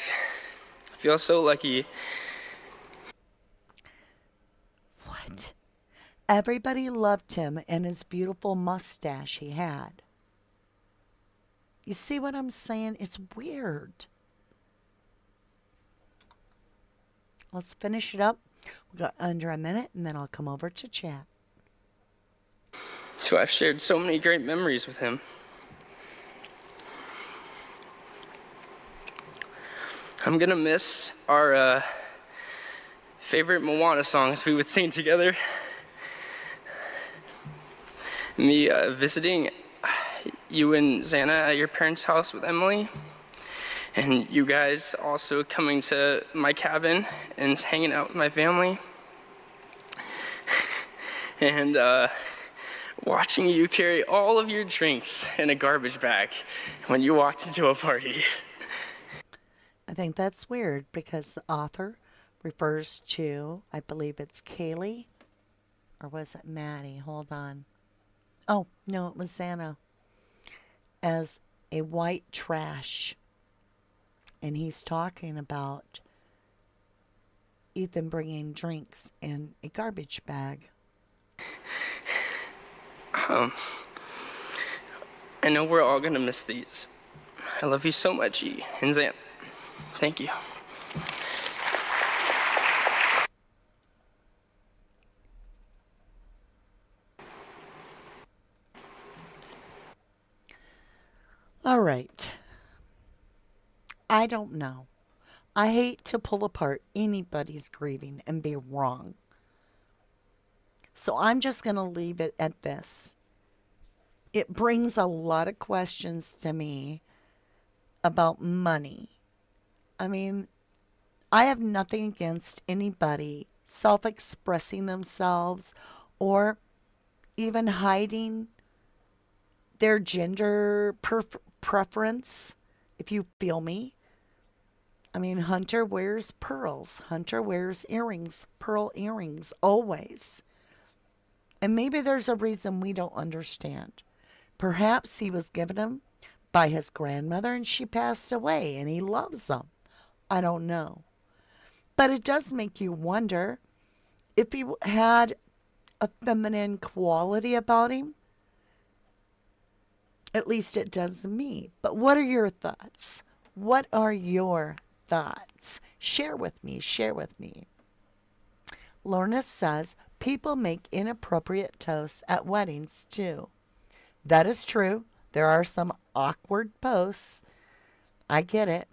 feel so lucky. What? Everybody loved him and his beautiful mustache he had. You see what I'm saying? It's weird. Let's finish it up. We've got under a minute, and then I'll come over to chat. So I've shared so many great memories with him. I'm gonna miss our favorite Moana songs we would sing together. Me visiting you and Xana at your parents' house with Emily. And you guys also coming to my cabin and hanging out with my family. And watching you carry all of your drinks in a garbage bag when you walked into a party. I think that's weird because the author refers to, I believe it's Kaylee, or was it Maddie? Hold on. Oh, no, it was Xana. as a white trash. And he's talking about Ethan bringing drinks in a garbage bag. I know we're all gonna miss these. I love you so much, E and Zan. Thank you. All right. I don't know. I hate to pull apart anybody's grieving and be wrong. So I'm just going to leave it at this. It brings a lot of questions to me about money. I mean, I have nothing against anybody self expressing themselves or even hiding their gender preference, if you feel me. I mean, Hunter wears pearls. Hunter wears earrings, pearl earrings, always. And maybe there's a reason we don't understand. Perhaps he was given them by his grandmother and she passed away and he loves them. I don't know. But it does make you wonder if he had a feminine quality about him. At least it does me. But what are your thoughts? What are your thoughts? Share with me. Share with me. Lorna says, people make inappropriate toasts at weddings too. That is true. There are some awkward posts. I get it.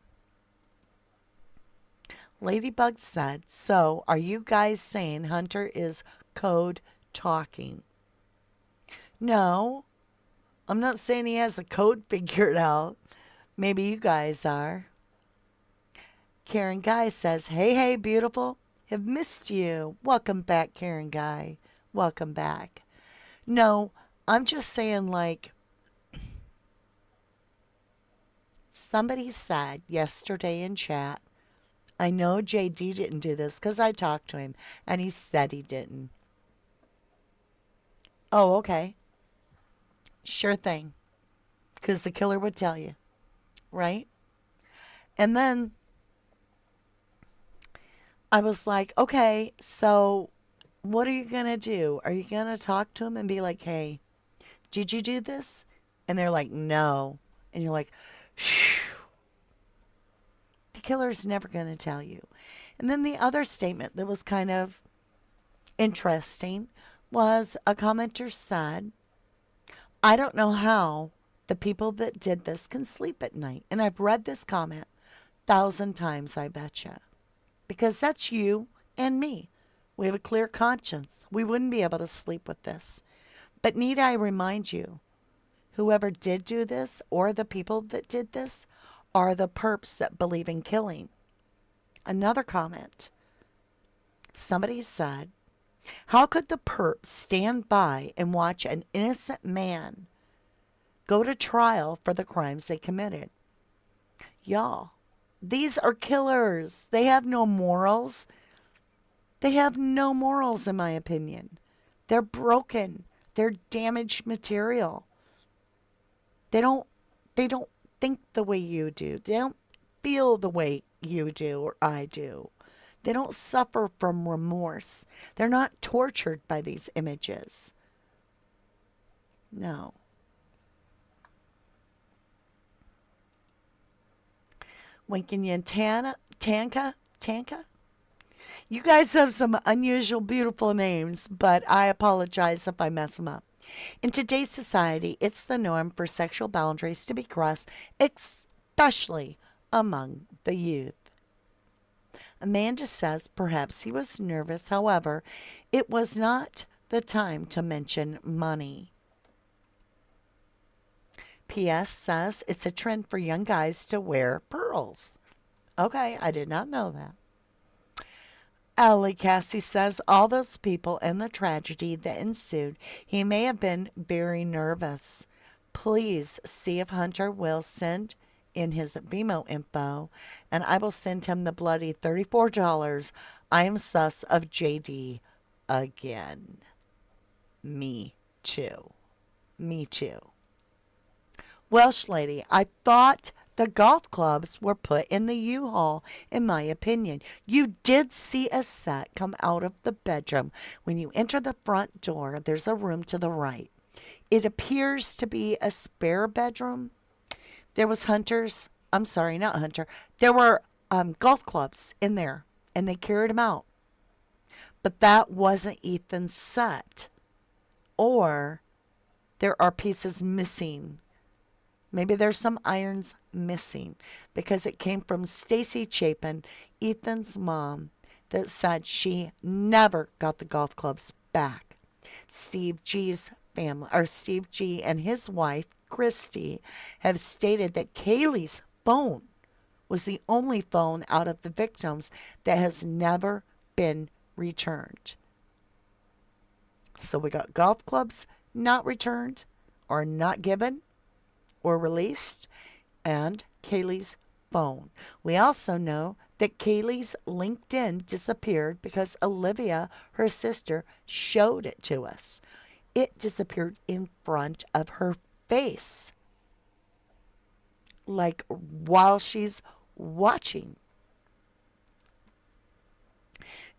Ladybug said, so are you guys saying Hunter is code talking? No, I'm not saying he has a code figured out. Maybe you guys are. Karen Guy says, hey, beautiful. Have missed you. Welcome back, Karen Guy. Welcome back. No, I'm just saying, like, somebody said yesterday in chat, I know JD didn't do this because I talked to him and he said he didn't. Oh, okay. Sure thing. Because the killer would tell you. Right? And then I was like, okay, so what are you going to do? Are you going to talk to him and be like, hey, did you do this? And they're like, no. And you're like, phew. The killer's never going to tell you. And then the other statement that was kind of interesting was a commenter said, I don't know how the people that did this can sleep at night. And I've read this comment 1,000 times, I betcha. Because that's you and me. We have a clear conscience. We wouldn't be able to sleep with this. But need I remind you, whoever did do this or the people that did this are the perps that believe in killing. Another comment. Somebody said, how could the perps stand by and watch an innocent man go to trial for the crimes they committed? Y'all, these are killers. They have no morals. They have no morals, in my opinion. They're broken. They're damaged material. They don't think the way you do. They don't feel the way you do or I do. They don't suffer from remorse. They're not tortured by these images. No. Winkin' Tanka? You guys have some unusual, beautiful names, but I apologize if I mess them up. In today's society, it's the norm for sexual boundaries to be crossed, especially among the youth. Amanda says perhaps he was nervous. However, it was not the time to mention money. P.S. says it's a trend for young guys to wear pearls. Okay, I did not know that. Ellie Cassie says all those people and the tragedy that ensued, he may have been very nervous. Please see if Hunter will send in his Vimo info, and I will send him the bloody $34. I am sus of JD again. Me too. Me too. Welsh lady, I thought the golf clubs were put in the U-Haul, in my opinion. You did see a set come out of the bedroom. When you enter the front door, there's a room to the right. It appears to be a spare bedroom. There was there were golf clubs in there, and they carried them out. But that wasn't Ethan's set. Or there are pieces missing. Maybe there's some irons missing because it came from Stacy Chapin, Ethan's mom, that said she never got the golf clubs back. Steve G's family, or Steve G and his wife, Christy, have stated that Kaylee's phone was the only phone out of the victims that has never been returned. So we got golf clubs not returned or not given or released, and Kaylee's phone. We also know that Kaylee's LinkedIn disappeared because Olivia, her sister, showed it to us. It disappeared in front of her face, like while she's watching.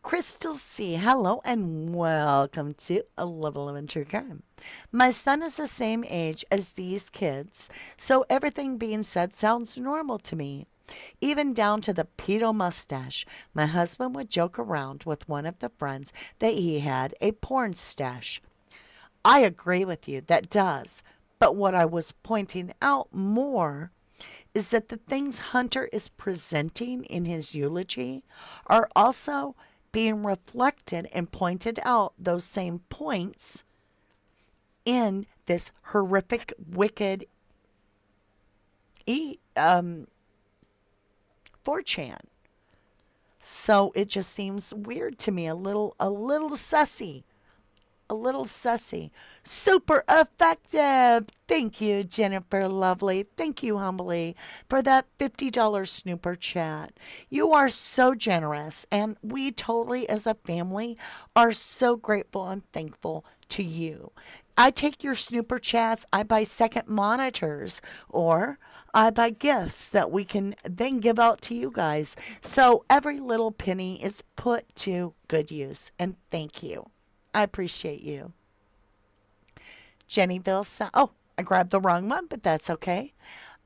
Crystal C, hello and welcome to A Level of True Crime. My son is the same age as these kids, so everything being said sounds normal to me. Even down to the pedo mustache. My husband would joke around with one of the friends that he had a porn stash. I agree with you, that does. But what I was pointing out more is that the things Hunter is presenting in his eulogy are also being reflected and pointed out, those same points, in this horrific, wicked 4chan. So it just seems weird to me, a little sussy. A little sussy. Super effective. Thank you, Jennifer Lovely. Thank you, humbly, for that $50 snooper chat. You are so generous, and we totally, as a family, are so grateful and thankful to you. I take your snooper chats, I buy second monitors, or I buy gifts that we can then give out to you guys. So every little penny is put to good use, and thank you. I appreciate you. Jennyville says, oh, I grabbed the wrong one, but that's okay.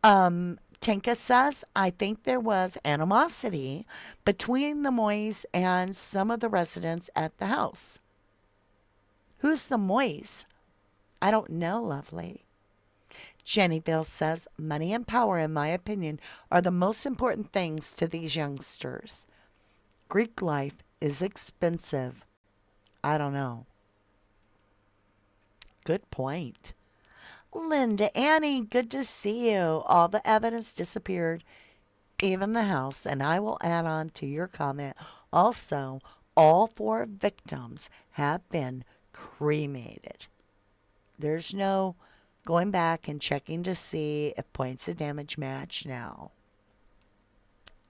Tinka says, I think there was animosity between the Moys and some of the residents at the house. Who's the Moys? I don't know, lovely. Jennyville says, money and power, in my opinion, are the most important things to these youngsters. Greek life is expensive. I don't know. Good point. Linda Annie, good to see you. All the evidence disappeared, even the house. And I will add on to your comment. Also, all 4 victims have been cremated. There's no going back and checking to see if points of damage match now.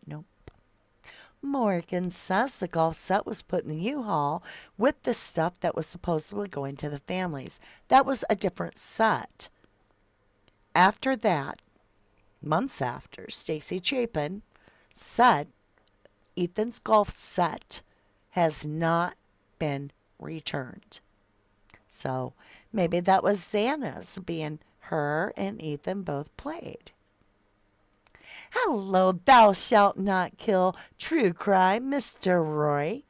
Nope. Morgan says the golf set was put in the U-Haul with the stuff that was supposedly going to the families. That was a different set. After that, months after, Stacy Chapin said Ethan's golf set has not been returned. So maybe that was Xana's, being her and Ethan both played. Hello, thou shalt not kill. True crime, Mr. Roy.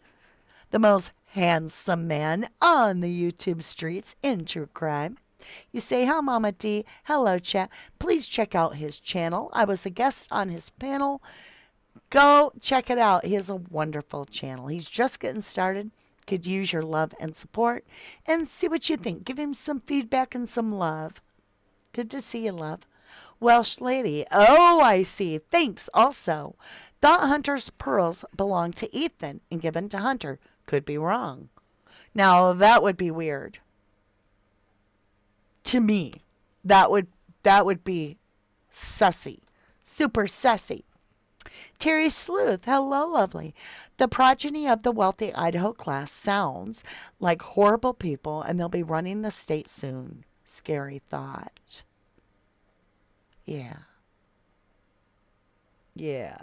The most handsome man on the YouTube streets in true crime. You say, hi, Mama D. Hello, chat. Please check out his channel. I was a guest on his panel. Go check it out. He has a wonderful channel. He's just getting started. Could use your love and support. And see what you think. Give him some feedback and some love. Good to see you, love. Welsh lady. Oh, I see. Thanks also. Thought Hunter's pearls belonged to Ethan and given to Hunter. Could be wrong. Now, that would be weird. To me, that would be sussy. Super sussy. Terry Sleuth, hello, lovely. The progeny of the wealthy Idaho class sounds like horrible people, and they'll be running the state soon. Scary thought. Yeah. Yeah.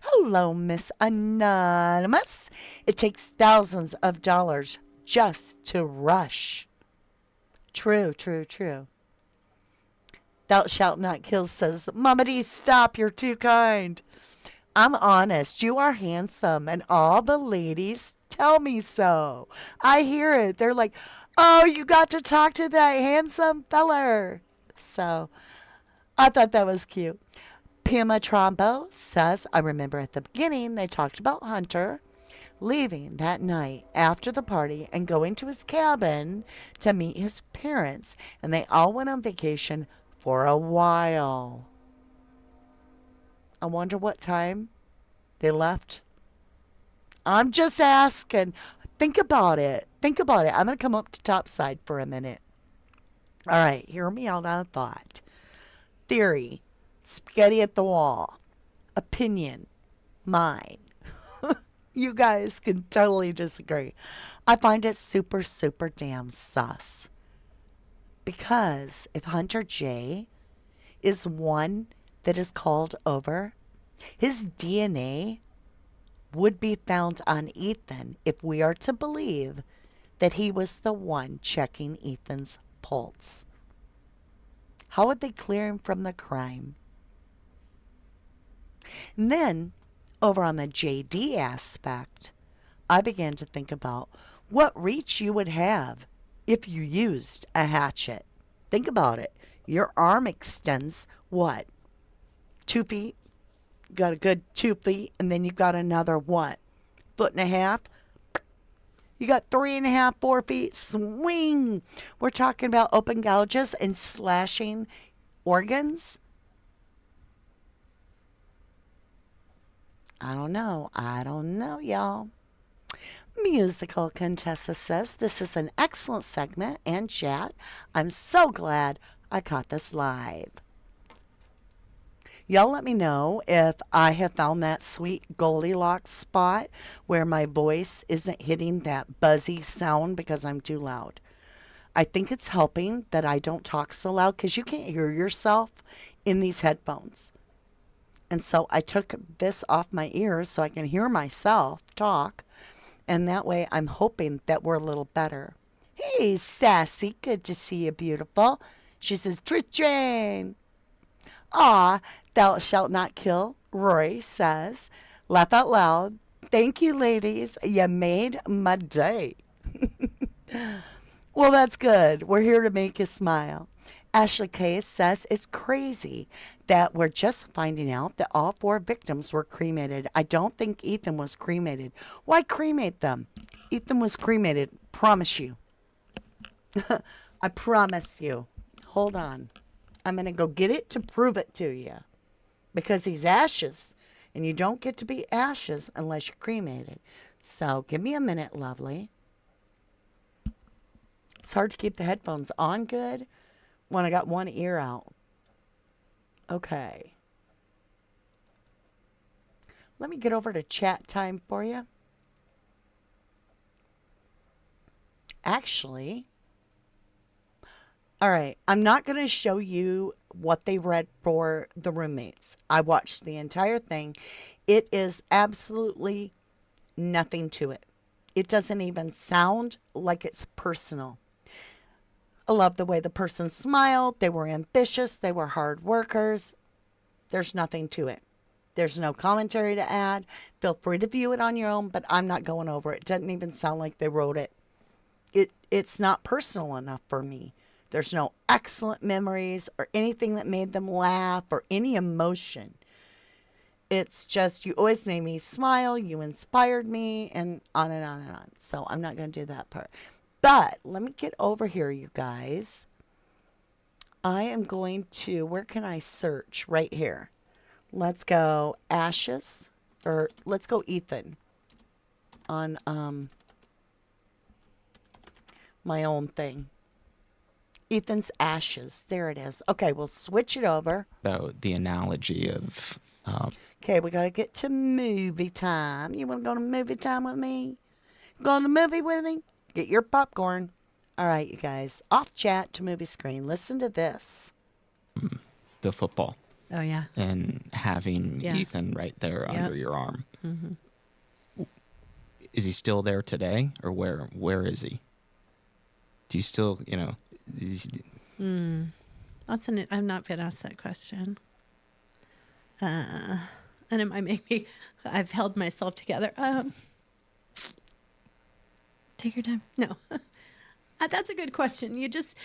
Hello, Miss Anonymous. It takes thousands of dollars just to rush. True, true, true. Thou shalt not kill says, Mama D, stop, you're too kind. I'm honest, you are handsome, and all the ladies tell me so. I hear it. They're like, oh, you got to talk to that handsome feller. So I thought that was cute. Pima Trombo says, I remember at the beginning they talked about Hunter leaving that night after the party and going to his cabin to meet his parents, and they all went on vacation for a while. I wonder what time they left. I'm just asking. Think about it. Think about it. I'm going to come up to topside for a minute. All right, hear me out on a thought. Theory, spaghetti at the wall, opinion, mine. You guys can totally disagree. I find it super, super damn sus. Because if Hunter J is one that is called over, his DNA would be found on Ethan if we are to believe that he was the one checking Ethan's pulse. How would they clear him from the crime? And then, over on the JD aspect, I began to think about what reach you would have if you used a hatchet. Think about it. Your arm extends, what? 2 feet? You got a good 2 feet, and then you've got another, what? 1.5 feet? You got 3.5, 4 feet. Swing. We're talking about open gouges and slashing organs. I don't know. I don't know, y'all. Musical Contessa says, this is an excellent segment and chat. I'm so glad I caught this live. Y'all let me know if I have found that sweet Goldilocks spot where my voice isn't hitting that buzzy sound because I'm too loud. I think it's helping that I don't talk so loud because you can't hear yourself in these headphones. And so I took this off my ears so I can hear myself talk. And that way I'm hoping that we're a little better. Hey, Sassy, good to see you, beautiful. She says, Trittrain. Aw, thou shalt not kill, Roy says. Laugh out loud. Thank you, ladies. You made my day. Well, that's good. We're here to make you smile. Ashley Case says it's crazy that we're just finding out that all 4 victims were cremated. I don't think Ethan was cremated. Why cremate them? Ethan was cremated. Promise you. I promise you. Hold on. I'm going to go get it to prove it to you. Because he's ashes. And you don't get to be ashes unless you're cremated. So give me a minute, lovely. It's hard to keep the headphones on good when I got one ear out. Okay. Let me get over to chat time for you. Actually, all right, I'm not going to show you what they read for the roommates. I watched the entire thing. It is absolutely nothing to it. It doesn't even sound like it's personal. I love the way the person smiled. They were ambitious. They were hard workers. There's nothing to it. There's no commentary to add. Feel free to view it on your own, but I'm not going over it. It doesn't even sound like they wrote it. It's not personal enough for me. There's no excellent memories or anything that made them laugh or any emotion. It's just, you always made me smile. You inspired me, and on and on and on. So I'm not going to do that part. But let me get over here, you guys. I am going to, where can I search? Right here. Let's go ashes, or let's go Ethan on my own thing. Ethan's ashes. There it is. Okay, we'll switch it over. About the analogy of... Okay, we got to get to movie time. You want to go to movie time with me? Go to the movie with me? Get your popcorn. All right, you guys. Off chat to movie screen. Listen to this. the football Oh, yeah. and having Yeah. Ethan right there Yep. under your arm. Is he still there today, or where is he? Do you still, I've not been asked that question. And it might make me, I've held myself together. Take your time. No. That's a good question. You just,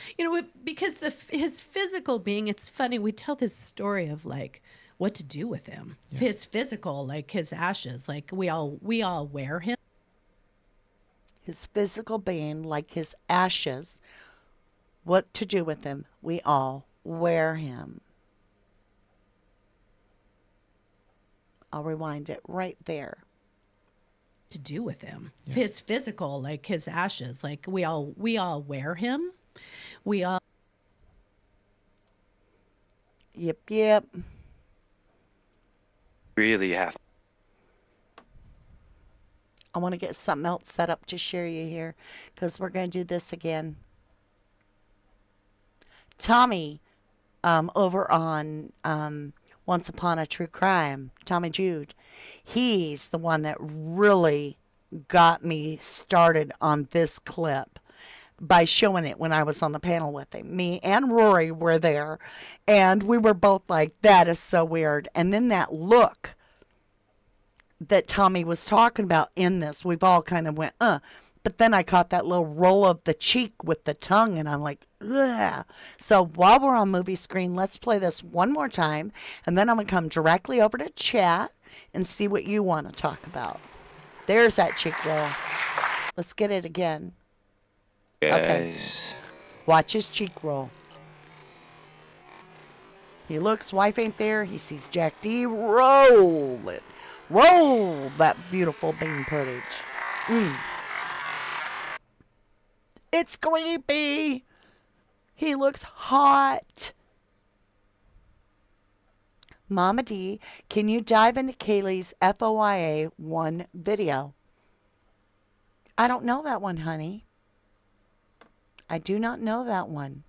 because his physical being, it's funny. We tell this story of like what to do with him. Yeah. His physical, like his ashes, like we all wear him. His physical being, like his ashes, what to do with him? We all wear him. I'll rewind it right there. To do with him. Yeah. His physical, like his ashes, like we all wear him. We all. Yep. Really have. I want to get something else set up to share you here because we're going to do this again. Tommy, over on Once Upon a True Crime, Tommy Jude, he's the one that really got me started on this clip by showing it when I was on the panel with him. Me and Rory were there, and we were both like, that is so weird. And then that look that Tommy was talking about in this, we've all kind of went, But then I caught that little roll of the cheek with the tongue, and I'm like, ugh. So while we're on movie screen, let's play this one more time, and then I'm going to come directly over to chat and see what you want to talk about. There's that cheek roll. Let's get it again. Guys. Okay. Watch his cheek roll. He looks, wife ain't there. He sees Jack D. Roll it. Roll that beautiful bean footage. It's creepy. He looks hot. Mama D, can you dive into Kaylee's FOIA 1 video? I don't know that one, honey. I do not know that one.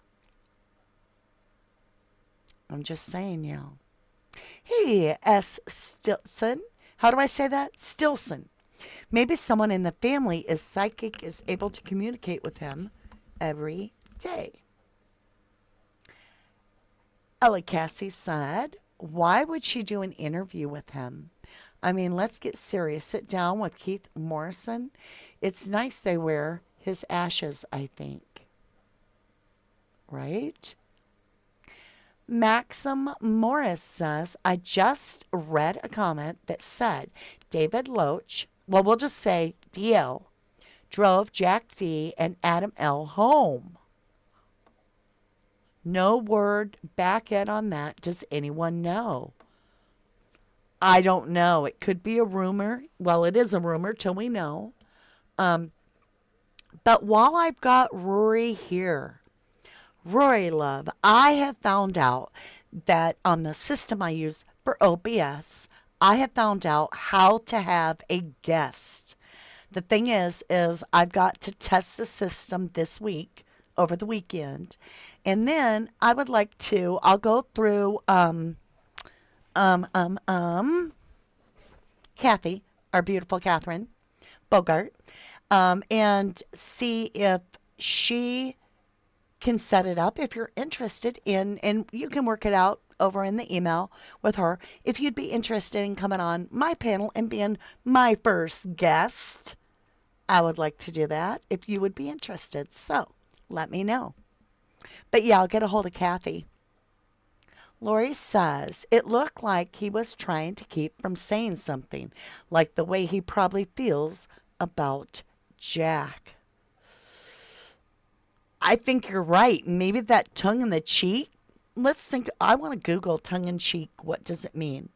I'm just saying, y'all. Hey, S. Stilson. How do I say that? Stilson. Maybe someone in the family is psychic, is able to communicate with him every day. Ella Cassie said, why would she do an interview with him? I mean, let's get serious. Sit down with Keith Morrison. It's nice they wear his ashes, I think. Right? Maxim Morris says, I just read a comment that said David Loach, well, we'll just say DL, drove Jack D and Adam L home. No word back yet on that. Does anyone know? I don't know. It could be a rumor. Well, it is a rumor till we know. But while I've got Rory here, Rory love, I have found out that on the system I use for OBS, I have found out how to have a guest. The thing is I've got to test the system this week, over the weekend. And then I would like to, I'll go through, Kathy, our beautiful Catherine Bogart, and see if she can set it up if you're interested in, and you can work it out over in the email with her. If you'd be interested in coming on my panel and being my first guest, I would like to do that if you would be interested. So let me know. But yeah, I'll get a hold of Kathy. Lori says, it looked like he was trying to keep from saying something, like the way he probably feels about Jack. I think you're right. Maybe that tongue in the cheek. Let's think. I want to Google tongue in cheek. What does it mean?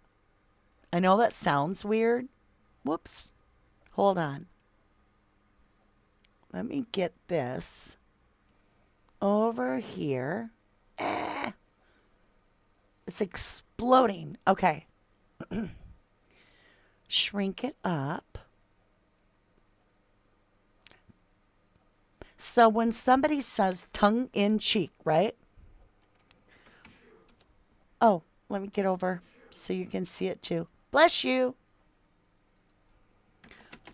I know that sounds weird. Whoops. Hold on. Let me get this over here. It's exploding. Okay. Shrink it up. So when somebody says tongue in cheek, right? Oh, let me get over so you can see it too. Bless you.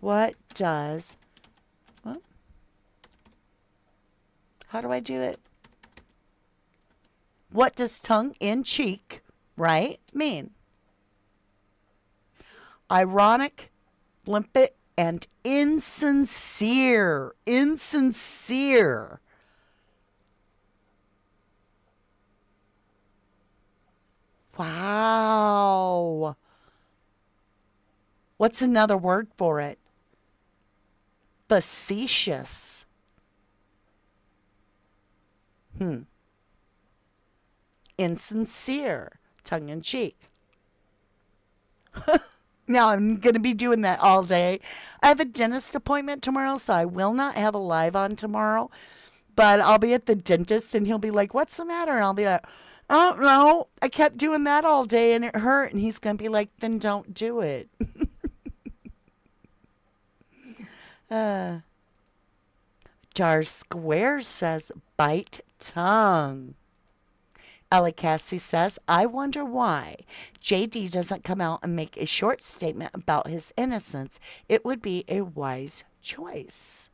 What does, well, how do I do it? What does tongue in cheek, right, mean? Ironic, limpid, and insincere. Insincere. Wow. What's another word for it? Facetious. Insincere. Tongue in cheek. Now I'm going to be doing that all day. I have a dentist appointment tomorrow, so I will not have a live on tomorrow. But I'll be at the dentist and he'll be like, "What's the matter?" And I'll be like, "I don't know. I kept doing that all day and it hurt." And he's going to be like, "Then don't do it." Dar Square says, "Bite tongue." Ellie Cassie says, "I wonder why JD doesn't come out and make a short statement about his innocence. It would be a wise choice."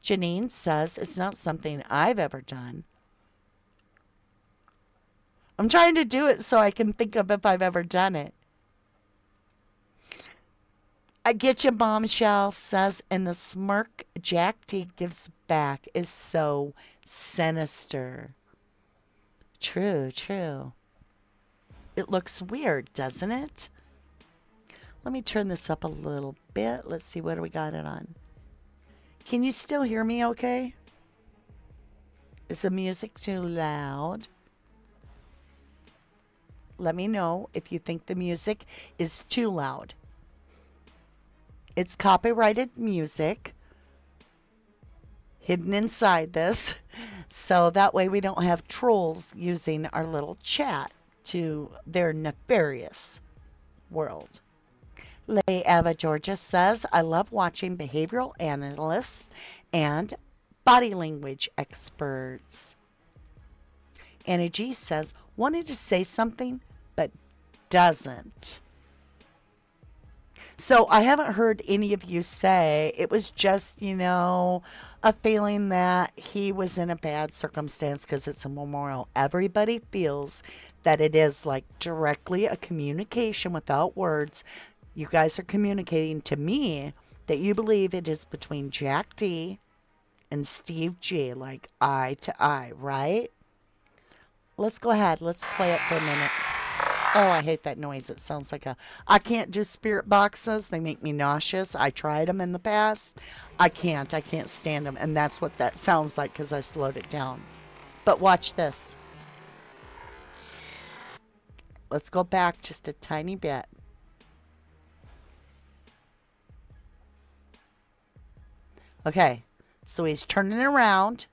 Janine says, "It's not something I've ever done." I'm trying to do it so I can think of if I've ever done it. I get you, Bombshell says, "And the smirk Jack T gives back is so sinister." True, true. It looks weird, doesn't it? Let me turn this up a little bit. Let's see, what do we got it on? Can you still hear me okay? Is the music too loud? Let me know if you think the music is too loud. It's copyrighted music hidden inside this, so that way we don't have trolls using our little chat to their nefarious world. Lay Ava Georgia says, "I love watching behavioral analysts and body language experts." Annie G says, "Wanted to say something, but doesn't." So I haven't heard any of you say it was just, a feeling that he was in a bad circumstance because it's a memorial. Everybody feels that it is like directly a communication without words. You guys are communicating to me that you believe it is between Jack D and Steve G, like eye to eye, right? Let's go ahead. Let's play it for a minute. Oh, I hate that noise. It sounds like I can't do spirit boxes. They make me nauseous. I tried them in the past. I can't stand them. And that's what that sounds like because I slowed it down. But watch this. Let's go back just a tiny bit. Okay, so he's turning around.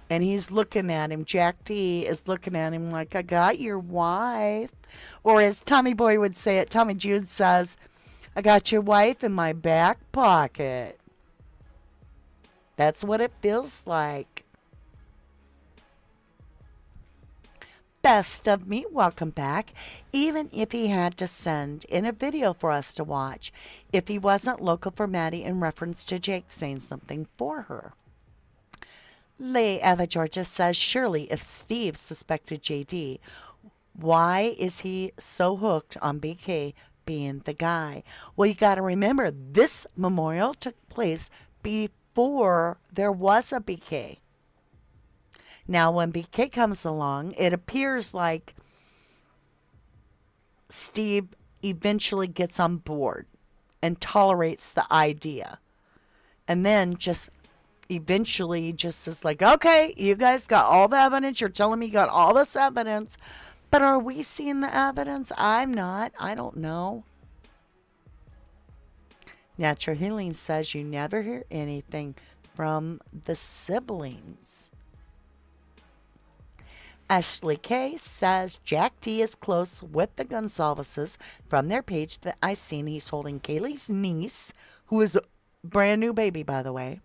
And he's looking at him. Jack D is looking at him like, "I got your wife." Or as Tommy Boy would say it, Tommy Jude says, "I got your wife in my back pocket." That's what it feels like. Best of Me, welcome back. Even if he had to send in a video for us to watch, if he wasn't local for Maddie in reference to Jake saying something for her. Lay Ava Georgia says, "Surely if Steve suspected JD, why is he so hooked on BK being the guy?" Well, you got to remember, this memorial took place before there was a BK. Now, when BK comes along, it appears like Steve eventually gets on board and tolerates the idea. And then just eventually just is like, "Okay, you guys got all the evidence. You're telling me you got all this evidence. But are we seeing the evidence? I'm not. I don't know." Natural Healing says you never hear anything from the siblings. Ashley K says Jack D is close with the Gonsalveses. From their page that I seen, he's holding Kaylee's niece, who is Brand new baby, by the way.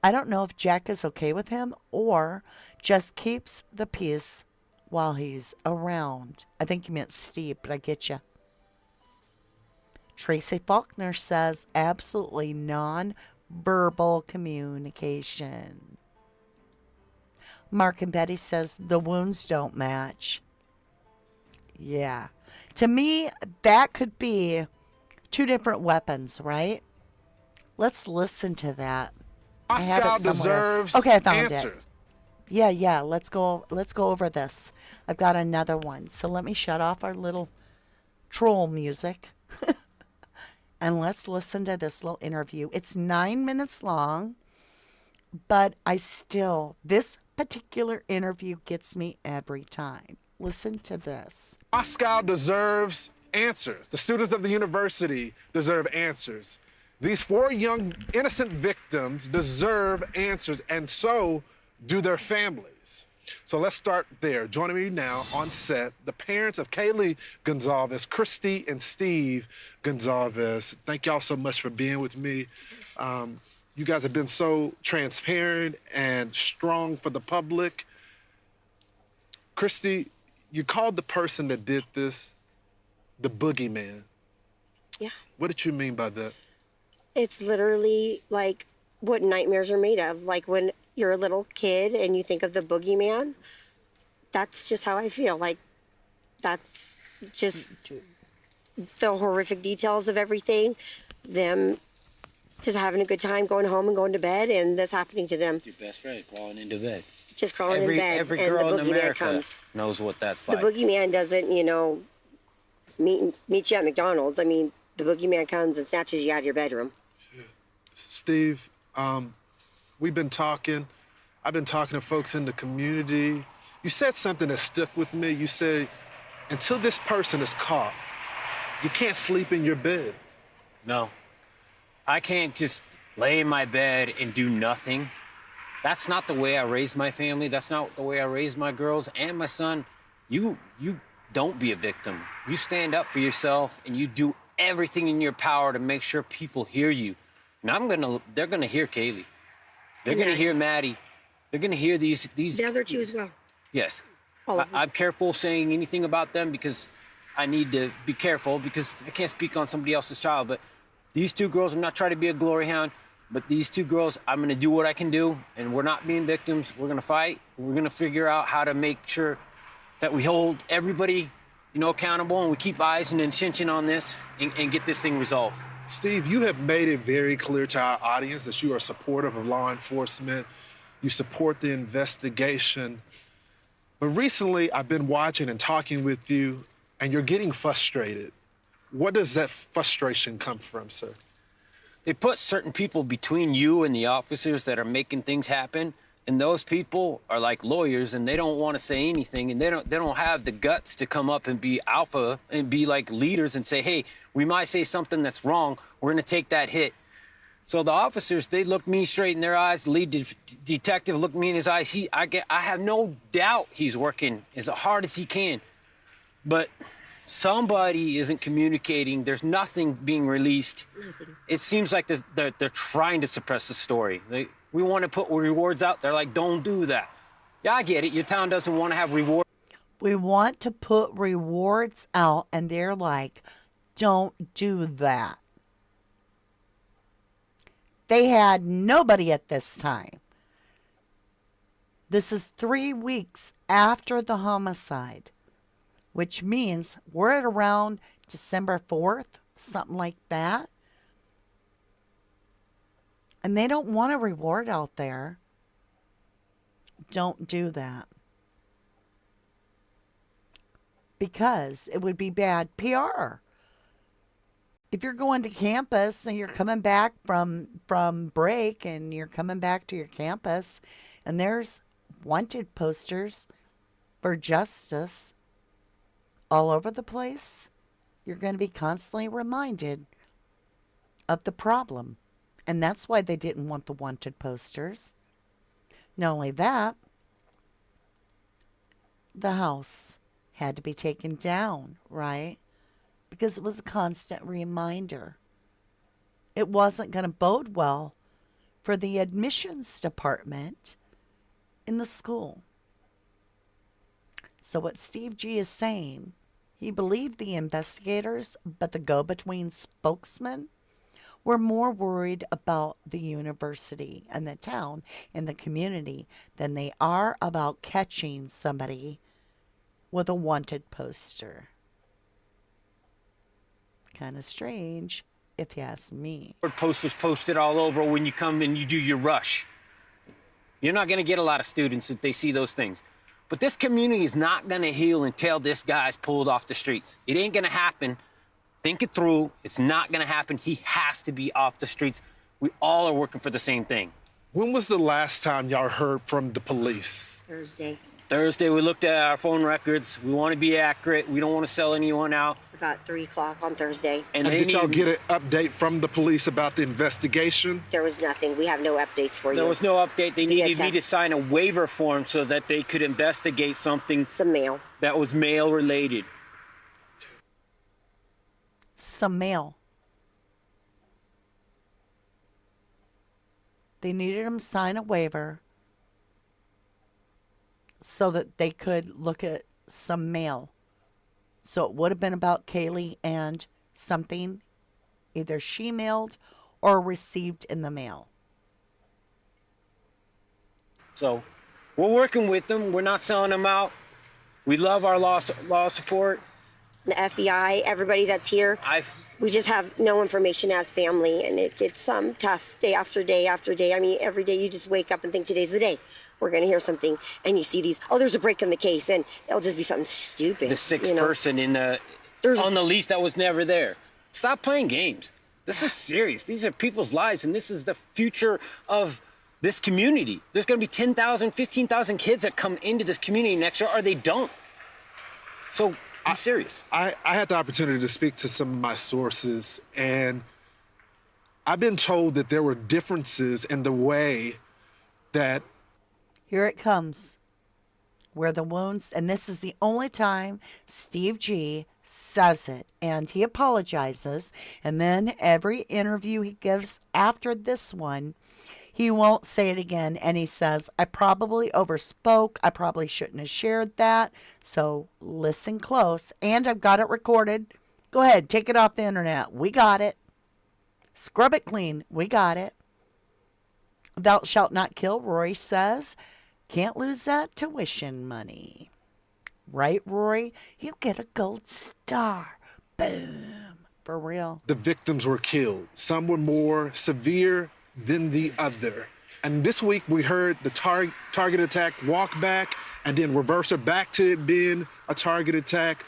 I don't know if Jack is okay with him or just keeps the peace while he's around. I think you meant Steve, but I get you. Tracy Faulkner says absolutely non-verbal communication. Mark and Betty says the wounds don't match. Yeah. To me, that could be two different weapons, right? Let's listen to that. I have it somewhere. Okay, I found it. Yeah, let's go over this. I've got another one. So let me shut off our little troll music. And let's listen to this little interview. It's 9 minutes long, but this particular interview gets me every time. Listen to this. Moscow deserves answers. The students of the university deserve answers. These 4 young innocent victims deserve answers, and so do their families. So let's start there. Joining me now on set, the parents of Kaylee Gonzalez, Christy and Steve Gonzalez. Thank y'all so much for being with me. You guys have been so transparent and strong for the public. Christy, you called the person that did this the boogeyman. Yeah. What did you mean by that? It's literally like what nightmares are made of. Like when you're a little kid and you think of the boogeyman, that's just how I feel. Like that's just the horrific details of everything. Them just having a good time, going home and going to bed, and this happening to them. Your best friend crawling into bed. Just crawling in bed. Every and girl the in boogeyman America comes. knows what that's The like. boogeyman doesn't, meet you at McDonald's. I mean, the boogeyman comes and snatches you out of your bedroom. Steve, we've been talking. I've been talking to folks in the community. You said something that stuck with me. You said, until this person is caught, you can't sleep in your bed. No. I can't just lay in my bed and do nothing. That's not the way I raised my family. That's not the way I raised my girls and my son. You don't be a victim. You stand up for yourself and you do everything in your power to make sure people hear you. And they're gonna hear Kaylee. They're gonna hear Maddie. They're gonna hear these. The other two as well. Yes. All of them. I'm careful saying anything about them because I need to be careful because I can't speak on somebody else's child. But these 2 girls, I'm not trying to be a glory hound, but these 2 girls, I'm gonna do what I can do, and we're not being victims. We're gonna fight. We're gonna figure out how to make sure that we hold everybody, accountable, and we keep eyes and attention on this and get this thing resolved. Steve, you have made it very clear to our audience that you are supportive of law enforcement. You support the investigation. But recently, I've been watching and talking with you, and you're getting frustrated. What does that frustration come from, sir? They put certain people between you and the officers that are making things happen, and those people are like lawyers, and they don't want to say anything, and they don't have the guts to come up and be alpha and be like leaders and say, hey, we might say something that's wrong. We're going to take that hit. So the officers, they look me straight in their eyes. The lead detective looked me in his eyes. I have no doubt he's working as hard as he can, but somebody isn't communicating. There's nothing being released. It seems like they're trying to suppress the story. We want to put rewards out there. Like, don't do that. Yeah, I get it. Your town doesn't want to have rewards. We want to put rewards out, and they're like, don't do that. They had nobody at this time. This is 3 weeks after the homicide, which means we're at around December 4th, something like that. And they don't want a reward out there. Don't do that. Because it would be bad PR. If you're going to campus and you're coming back from break and you're coming back to your campus and there's wanted posters for justice all over the place, you're going to be constantly reminded of the problem. And that's why they didn't want the wanted posters. Not only that, the house had to be taken down, right? Because it was a constant reminder it wasn't going to bode well for the admissions department in the school. So what Steve G is saying, he believed the investigators, but the go-between spokesman were more worried about the university and the town and the community than they are about catching somebody with a wanted poster. Kind of strange, if you ask me. Posters posted all over when you come and you do your rush. You're not going to get a lot of students if they see those things. But this community is not going to heal until this guy's pulled off the streets. It ain't going to happen. Think it through. It's not going to happen. He has to be off the streets. We all are working for the same thing. When was the last time y'all heard from the police? Thursday, we looked at our phone records. We want to be accurate. We don't want to sell anyone out. About 3 o'clock on Thursday. And did y'all get an update from the police about the investigation? There was nothing. We have no updates for you. There was no update. They needed me to text. sign a waiver form so that they could investigate something Some mail. that was mail related. Some mail. They needed him to sign a waiver so that they could look at some mail. So it would have been about Kaylee and something either she mailed or received in the mail. So we're working with them. We're not selling them out. We love our law support. The FBI, everybody that's here. We just have no information as family, and it gets tough day after day after day. I mean, every day you just wake up and think today's the day. We're going to hear something, and you see these, oh, there's a break in the case, and it'll just be something stupid. The sixth person on the lease that was never there. Stop playing games. This is serious. These are people's lives, and this is the future of this community. There's going to be 10,000, 15,000 kids that come into this community next year, or they don't. So be serious. I had the opportunity to speak to some of my sources, and I've been told that there were differences in the way that... Here it comes. Where the wounds, and this is the only time Steve G says it, and he apologizes, and then every interview he gives after this one, he won't say it again, and he says, I probably overspoke, I probably shouldn't have shared that, so listen close, and I've got it recorded. Go ahead, take it off the internet. We got it. Scrub it clean. We got it. Thou shalt not kill, Rory says. Can't lose that tuition money. Right, Rory? You get a gold star. Boom. For real. The victims were killed. Some were more severe than the other. And this week we heard the target attack walk back and then reverse her back to it being a target attack.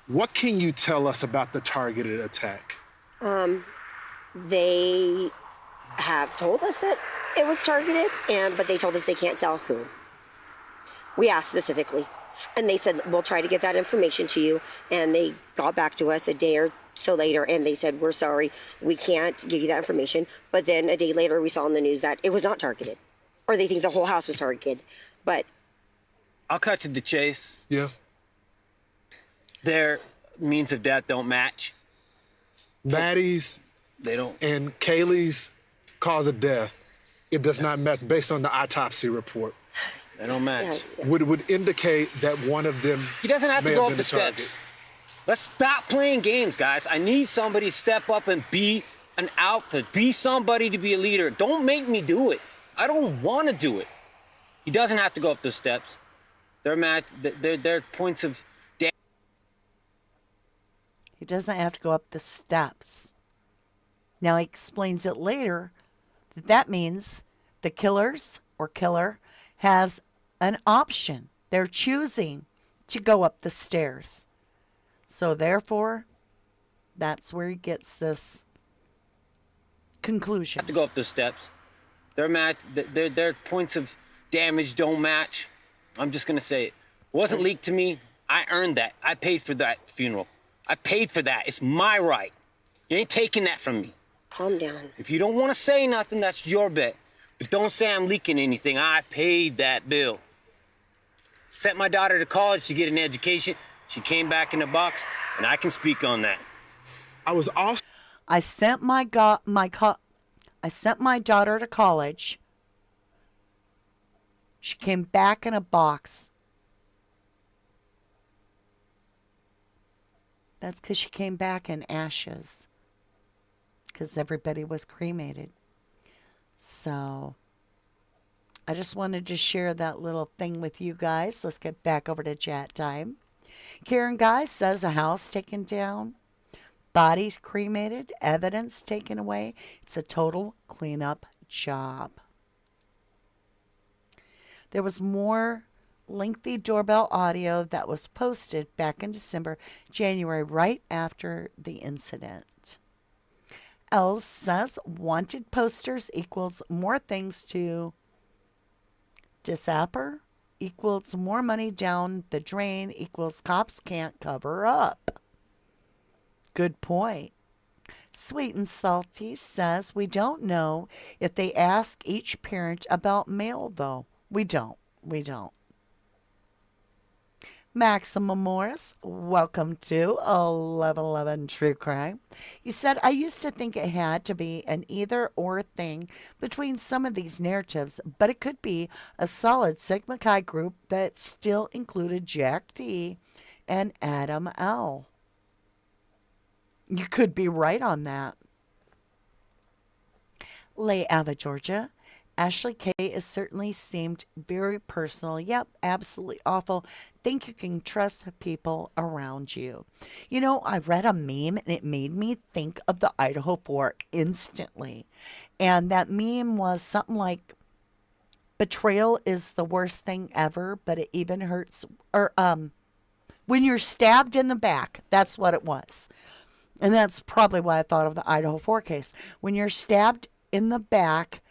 What can you tell us about the targeted attack? They have told us that it was targeted, but they told us they can't tell who. We asked specifically, and they said, we'll try to get that information to you. And they got back to us a day or so later, and they said, we're sorry, we can't give you that information. But then a day later, we saw in the news that it was not targeted, or they think the whole house was targeted. But I'll cut to the chase. Yeah. Their means of death don't match. Maddie's They don't. and Kaylee's cause of death, it does not match based on the autopsy report. They don't match. Would indicate that one of them. He doesn't have to may go have up been the a target. steps. Let's stop playing games, guys. I need somebody to step up and be an alpha. Be somebody to be a leader. Don't make me do it. I don't want to do it. He doesn't have to go up the steps. They're points of damage. He doesn't have to go up the steps. Now he explains it later that means the killers or killer has an option. They're choosing to go up the stairs. So therefore, that's where he gets this conclusion. Have to go up the steps. Their points of damage don't match. I'm just gonna say it. Wasn't leaked to me. I earned that. I paid for that funeral. I paid for that. It's my right. You ain't taking that from me. calm down. If you don't want to say nothing, that's your bet. But don't say I'm leaking anything. I paid that bill. Sent my daughter to college to get an education. She came back in the box, and I can speak on that. I was also I sent my daughter to college. She came back in a box. That's because she came back in ashes. Because everybody was cremated. So, I just wanted to share that little thing with you guys. Let's get back over to chat time. Karen Guy says a house taken down, bodies cremated, evidence taken away. It's a total cleanup job. There was more lengthy doorbell audio that was posted back in December, January, right after the incident. Els says wanted posters equals more things to disapper equals more money down the drain equals cops can't cover up. Good point. Sweet and Salty says we don't know if they ask each parent about mail, though. We don't. Maximum Morris, welcome to 1111 True Crime. You said, I used to think it had to be an either or thing between some of these narratives, but it could be a solid Sigma Chi group that still included Jack D and Adam L. You could be right on that. Lay Ava, Georgia. Ashley K. has certainly seemed very personal. Yep, absolutely awful. Think you can trust the people around you. You know, I read a meme and it made me think of the Idahofour instantly. And that meme was something like, betrayal is the worst thing ever, but it even hurts. Or when you're stabbed in the back, that's what it was. And that's probably why I thought of the Idahofour case. When you're stabbed in the back,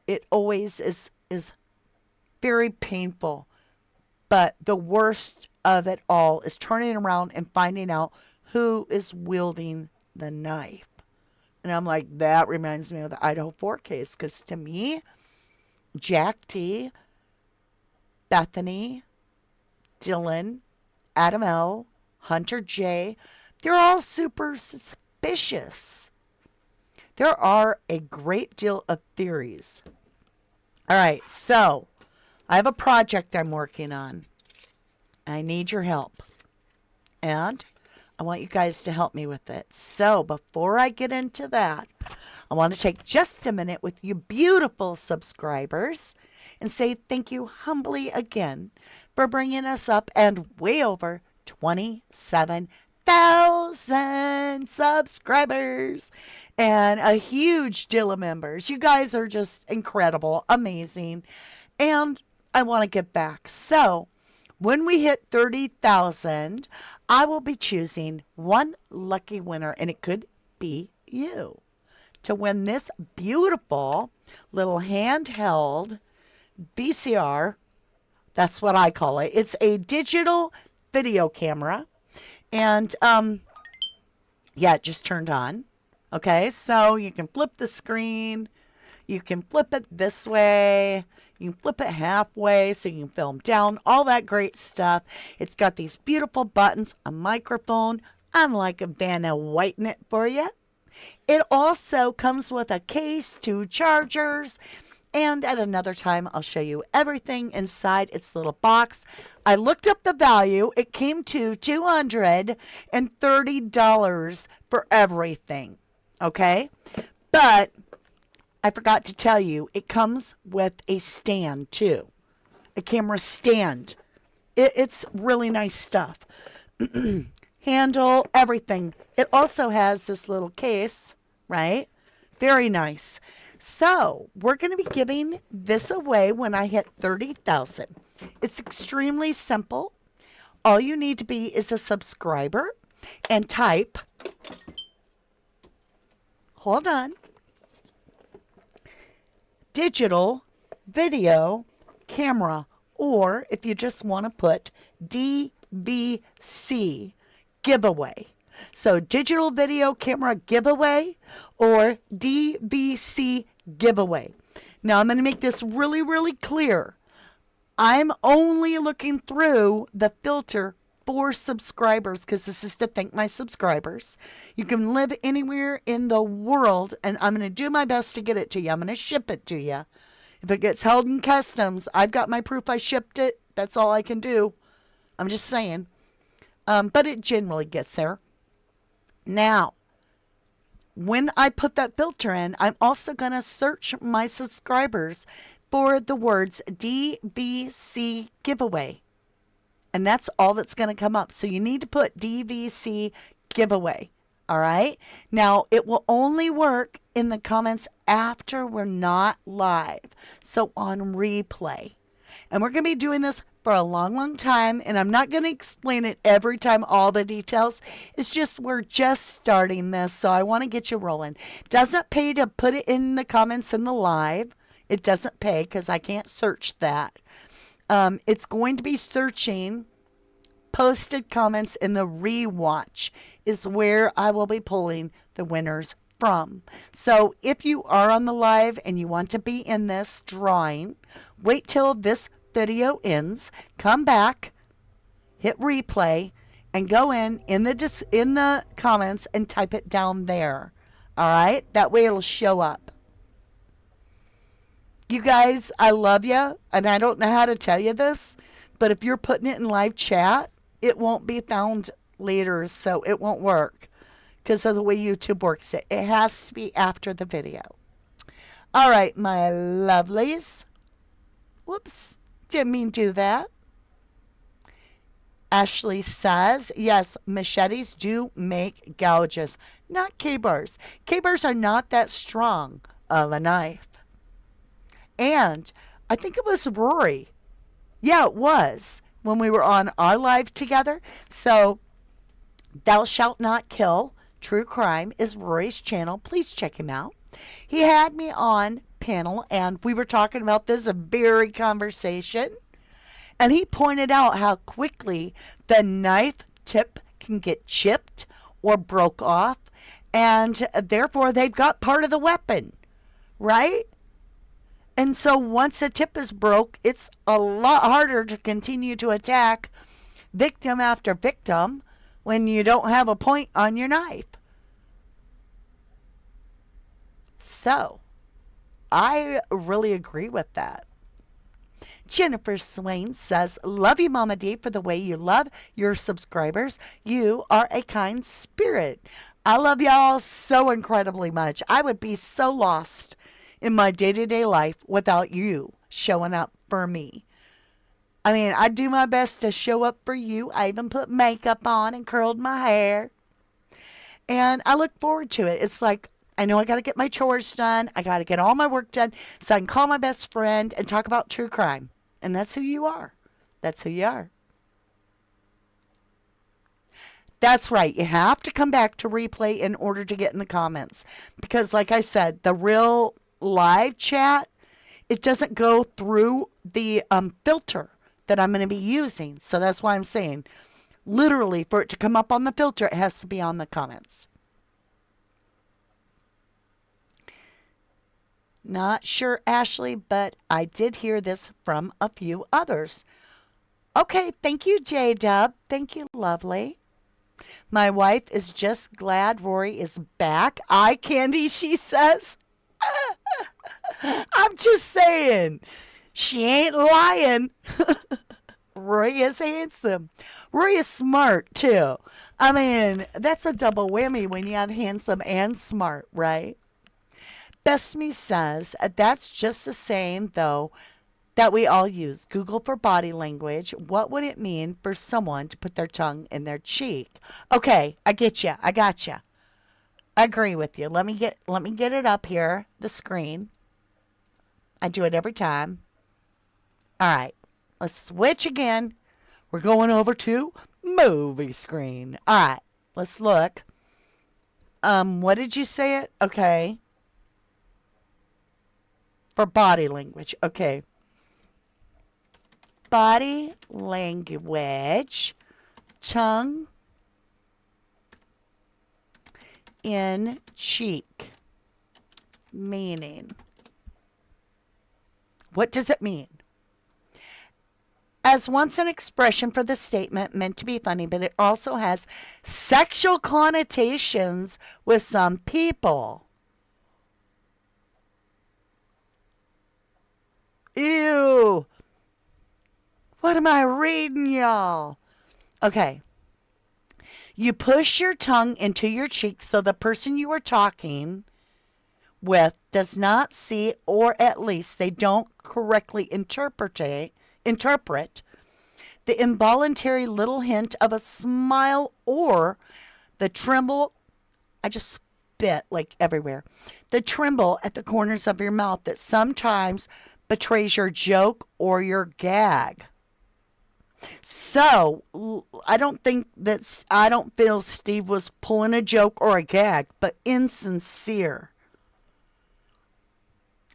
it always is very painful. But the worst of it all is turning around and finding out who is wielding the knife. And I'm like, that reminds me of the Idahofour case. Because to me, Jack T, Bethany, Dylan, Adam L, Hunter J, they're all super suspicious. There are a great deal of theories. All right, so I have a project I'm working on. I need your help. And I want you guys to help me with it. So before I get into that, I want to take just a minute with you beautiful subscribers and say thank you humbly again for bringing us up and way over 27,000 subscribers and a huge deal of members. You guys are just incredible, amazing, and I want to give back. So when we hit 30,000, I will be choosing one lucky winner, and it could be you, to win this beautiful little handheld VCR. That's what I call it. It's a digital video camera. And, yeah, it just turned on. Okay, so you can flip the screen. You can flip it this way. You can flip it halfway so you can film down. All that great stuff. It's got these beautiful buttons, a microphone. I'm like a Vanna Whitening it for you. It also comes with a case, 2 chargers. And at another time, I'll show you everything inside its little box. I looked up the value. It came to $230 for everything. Okay? But I forgot to tell you, it comes with a stand too. A camera stand. It's really nice stuff. Handle, everything. It also has this little case, right? Very nice. So we're going to be giving this away when I hit 30,000. It's extremely simple. All you need to be is a subscriber and type, hold on, digital video camera, or if you just want to put DVC giveaway. So digital video camera giveaway or DVC giveaway. Now I'm going to make this really, really clear. I'm only looking through the filter for subscribers, because this is to thank my subscribers. You can live anywhere in the world, and I'm going to do my best to get it to you. I'm going to ship it to you. If it gets held in customs, I've got my proof I shipped it. That's all I can do. I'm just saying. But it generally gets there. Now, when I put that filter in, I'm also going to search my subscribers for the words DVC giveaway. And that's all that's going to come up. So you need to put DVC giveaway. All right. Now, it will only work in the comments after we're not live. So on replay. And we're going to be doing this for a long, long time. And I'm not going to explain it every time, all the details. It's just we're just starting this. So I want to get you rolling. Doesn't pay to put it in the comments in the live. It doesn't pay because I can't search that. It's going to be searching posted comments in the rewatch is where I will be pulling the winners from. So if you are on the live and you want to be in this drawing, wait till this video ends, come back, hit replay, and go in the comments and type it down there. All right? That way it'll show up. You guys, I love you, and I don't know how to tell you this, but if you're putting it in live chat, it won't be found later, so it won't work because of the way YouTube works it. It has to be after the video. All right, my lovelies. Whoops, didn't mean to do that. Ashley says, yes, machetes do make gouges, not K-bars. K-bars are not that strong of a knife. And I think it was Rory. Yeah, it was when we were on our live together. So, Thou Shalt Not Kill, True Crime is Rory's channel. Please check him out. He had me on panel and we were talking about this very conversation. And he pointed out how quickly the knife tip can get chipped or broke off. And therefore, they've got part of the weapon, right? And so once the tip is broke, it's a lot harder to continue to attack victim after victim when you don't have a point on your knife. So, I really agree with that. Jennifer Swain says, love you, Mama D, for the way you love your subscribers. You are a kind spirit. I love y'all so incredibly much. I would be so lost in my day-to-day life without you showing up for me. I mean, I do my best to show up for you. I even put makeup on and curled my hair. And I look forward to it. It's like, I know I got to get my chores done. I got to get all my work done so I can call my best friend and talk about true crime. And that's who you are. That's who you are. That's right. You have to come back to replay in order to get in the comments. Because like I said, the real live chat, it doesn't go through the filter that I'm going to be using. So that's why I'm saying, literally, for it to come up on the filter, it has to be on the comments. Not sure, Ashley, but I did hear this from a few others. Okay, thank you, J-Dub. Thank you, lovely. My wife is just glad Rory is back. Eye candy, she says. I'm just saying. She ain't lying. Rory is handsome. Rory is smart, too. I mean, that's a double whammy when you have handsome and smart, right? Best Me says, that's just the same, though, that we all use. Google for body language. What would it mean for someone to put their tongue in their cheek? Okay, I get you. I got you. I agree with you. Let me get it up here, the screen. I do it every time. All right, let's switch again. We're going over to movie screen. All right, let's look. What did you say it? Okay. For body language. Okay. Body language. Tongue in cheek. Meaning. What does it mean? as once an expression for the statement meant to be funny, but it also has sexual connotations with some people. Ew. What am I reading, y'all? Okay. You push your tongue into your cheek so the person you are talking with does not see, or at least they don't correctly interpret the involuntary little hint of a smile or the tremble. I just spit like everywhere. The tremble at the corners of your mouth that sometimes betrays your joke or your gag. So, I don't feel Steve was pulling a joke or a gag, but insincere.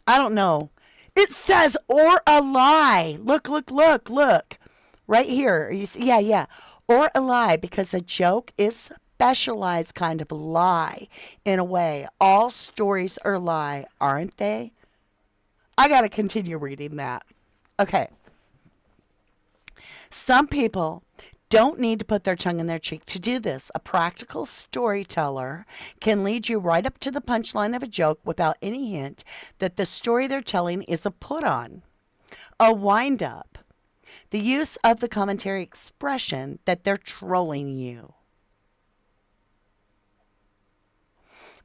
I don't know. It says, or a lie. Look. Right here. You see? Yeah. Or a lie, because a joke is specialized kind of lie in a way. All stories are lie, aren't they? I got to continue reading that. Okay. Some people don't need to put their tongue in their cheek to do this. A practical storyteller can lead you right up to the punchline of a joke without any hint that the story they're telling is a put-on, a wind-up, the use of the commentary expression that they're trolling you.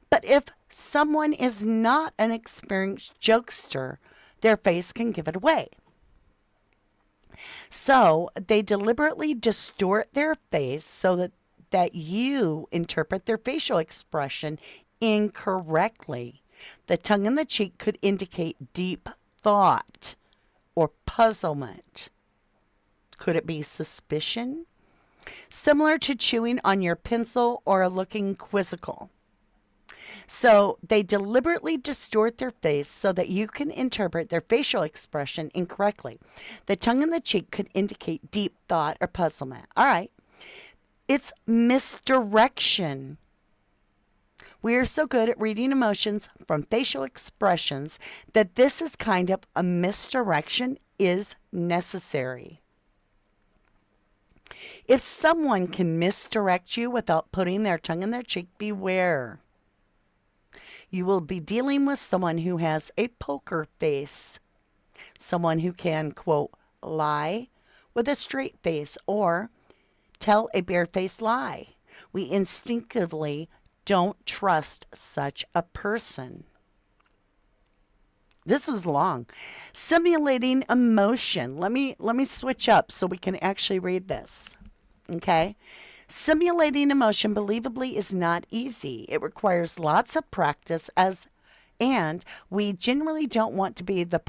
But if someone is not an experienced jokester, their face can give it away. So they deliberately distort their face so that you interpret their facial expression incorrectly. The tongue in the cheek could indicate deep thought or puzzlement. Could it be suspicion? Similar to chewing on your pencil or looking quizzical. So they deliberately distort their face so that you can interpret their facial expression incorrectly. The tongue in the cheek could indicate deep thought or puzzlement. All right. It's misdirection. We are so good at reading emotions from facial expressions that this is kind of a misdirection is necessary. If someone can misdirect you without putting their tongue in their cheek, beware. You will be dealing with someone who has a poker face, someone who can, quote, lie with a straight face or tell a barefaced lie. We instinctively don't trust such a person. This is long. Simulating emotion. Let me switch up so we can actually read this. Okay? Simulating emotion believably is not easy. It requires lots of practice and we generally don't want to be the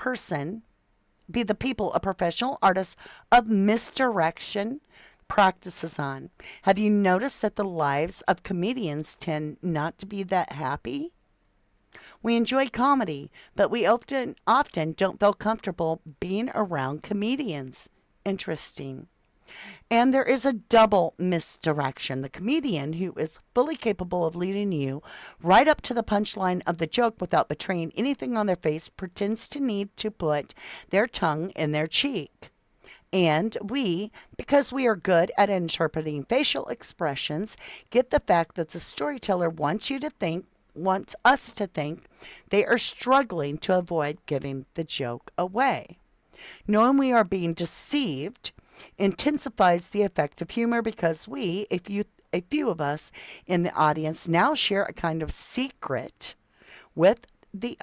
people a professional artist of misdirection practices on. Have you noticed that the lives of comedians tend not to be that happy? We enjoy comedy, but we often don't feel comfortable being around comedians. Interesting. And there is a double misdirection. The comedian, who is fully capable of leading you right up to the punchline of the joke without betraying anything on their face, pretends to need to put their tongue in their cheek. And we, because we are good at interpreting facial expressions, get the fact that the storyteller wants us to think they are struggling to avoid giving the joke away. Knowing we are being deceived intensifies the effect of humor because a few of us in the audience now share a kind of secret with each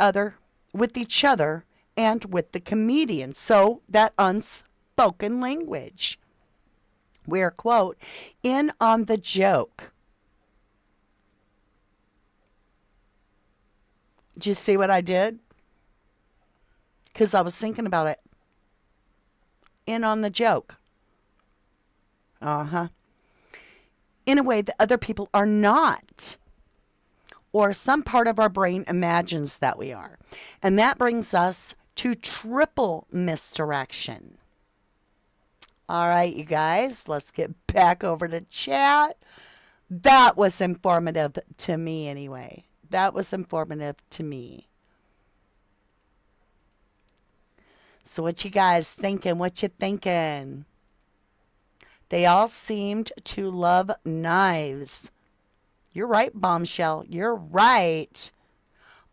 other and with the comedian. So that unspoken language. We're, quote, in on the joke. Did you see what I did? Because I was thinking about it. In on the joke. In a way that other people are not. Or some part of our brain imagines that we are. And that brings us to triple misdirection. All right, you guys, let's get back over to chat. That was informative to me anyway. That was informative to me. So what you guys thinking? What you thinking? They all seemed to love knives. You're right, Bombshell. You're right.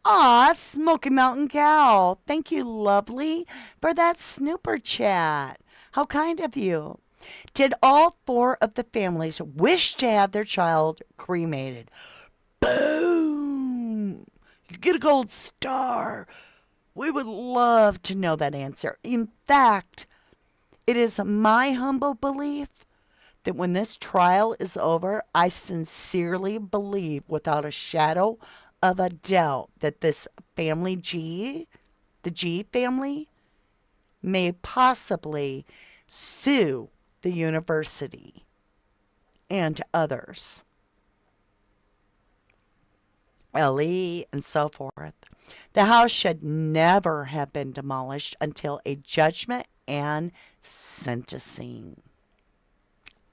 Aw, Smoky Mountain Cow. Thank you, lovely, for that snooper chat. How kind of you. Did all 4 of the families wish to have their child cremated? Boom! You get a gold star. We would love to know that answer. In fact, it is my humble belief that when this trial is over, I sincerely believe without a shadow of a doubt that this family G, the G family, may possibly sue the university and others, LE and so forth. The house should never have been demolished until a judgment and sentencing.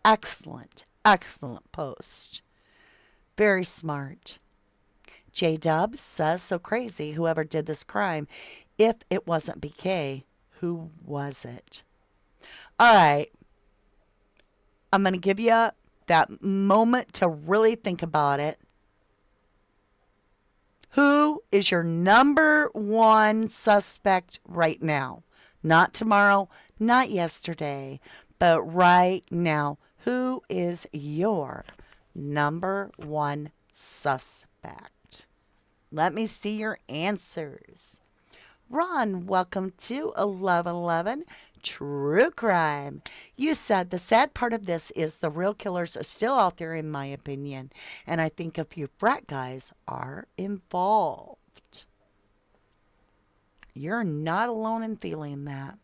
Excellent, excellent post. Very smart. J Dubs says, so crazy, whoever did this crime. If it wasn't BK, who was it? All right. I'm going to give you that moment to really think about it. Who is your number 1 suspect right now? Not tomorrow, not yesterday, but right now. Who is your number 1 suspect? Let me see your answers. Ron, welcome to 1111 True Crime. You said the sad part of this is the real killers are still out there, in my opinion, and I think a few frat guys are involved. You're not alone in feeling that.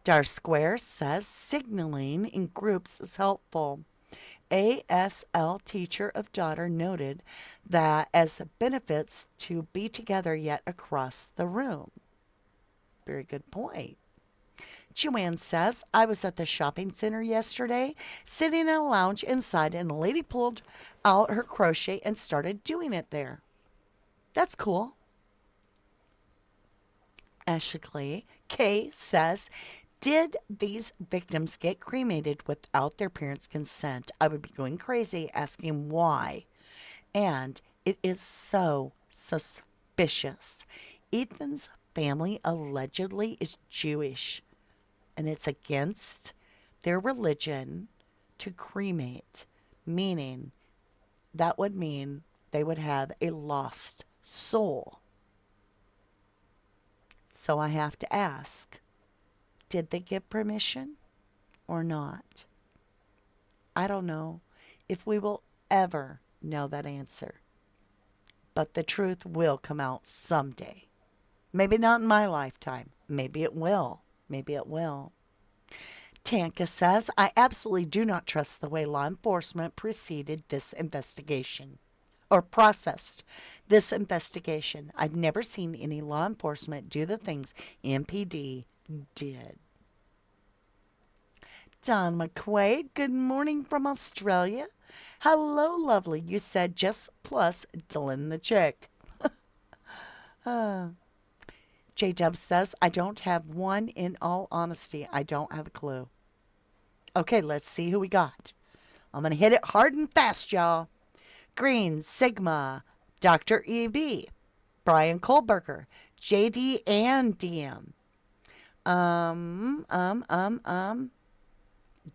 Dar Square says signaling in groups is helpful. ASL teacher of daughter noted that as benefits to be together yet across the room. Very good point. Joanne says, I was at the shopping center yesterday, sitting in a lounge inside, and a lady pulled out her crochet and started doing it there. That's cool. Ashley K says, did these victims get cremated without their parents' consent? I would be going crazy asking why. And it is so suspicious. Ethan's family allegedly is Jewish, and it's against their religion to cremate, meaning that would mean they would have a lost soul. So I have to ask, did they give permission or not? I don't know if we will ever know that answer, but the truth will come out someday. Maybe not in my lifetime. Maybe it will. Maybe it will. Tanka says, I absolutely do not trust the way law enforcement preceded this investigation or processed this investigation. I've never seen any law enforcement do the things MPD did. Don McQuaid, good morning from Australia. Hello, lovely. You said just plus Dylan the chick. J-Dub says, I don't have one. In all honesty, I don't have a clue. Okay, let's see who we got. I'm going to hit it hard and fast, y'all. Green, Sigma, Dr. E.B., Brian Kohlberger, J.D. and D.M.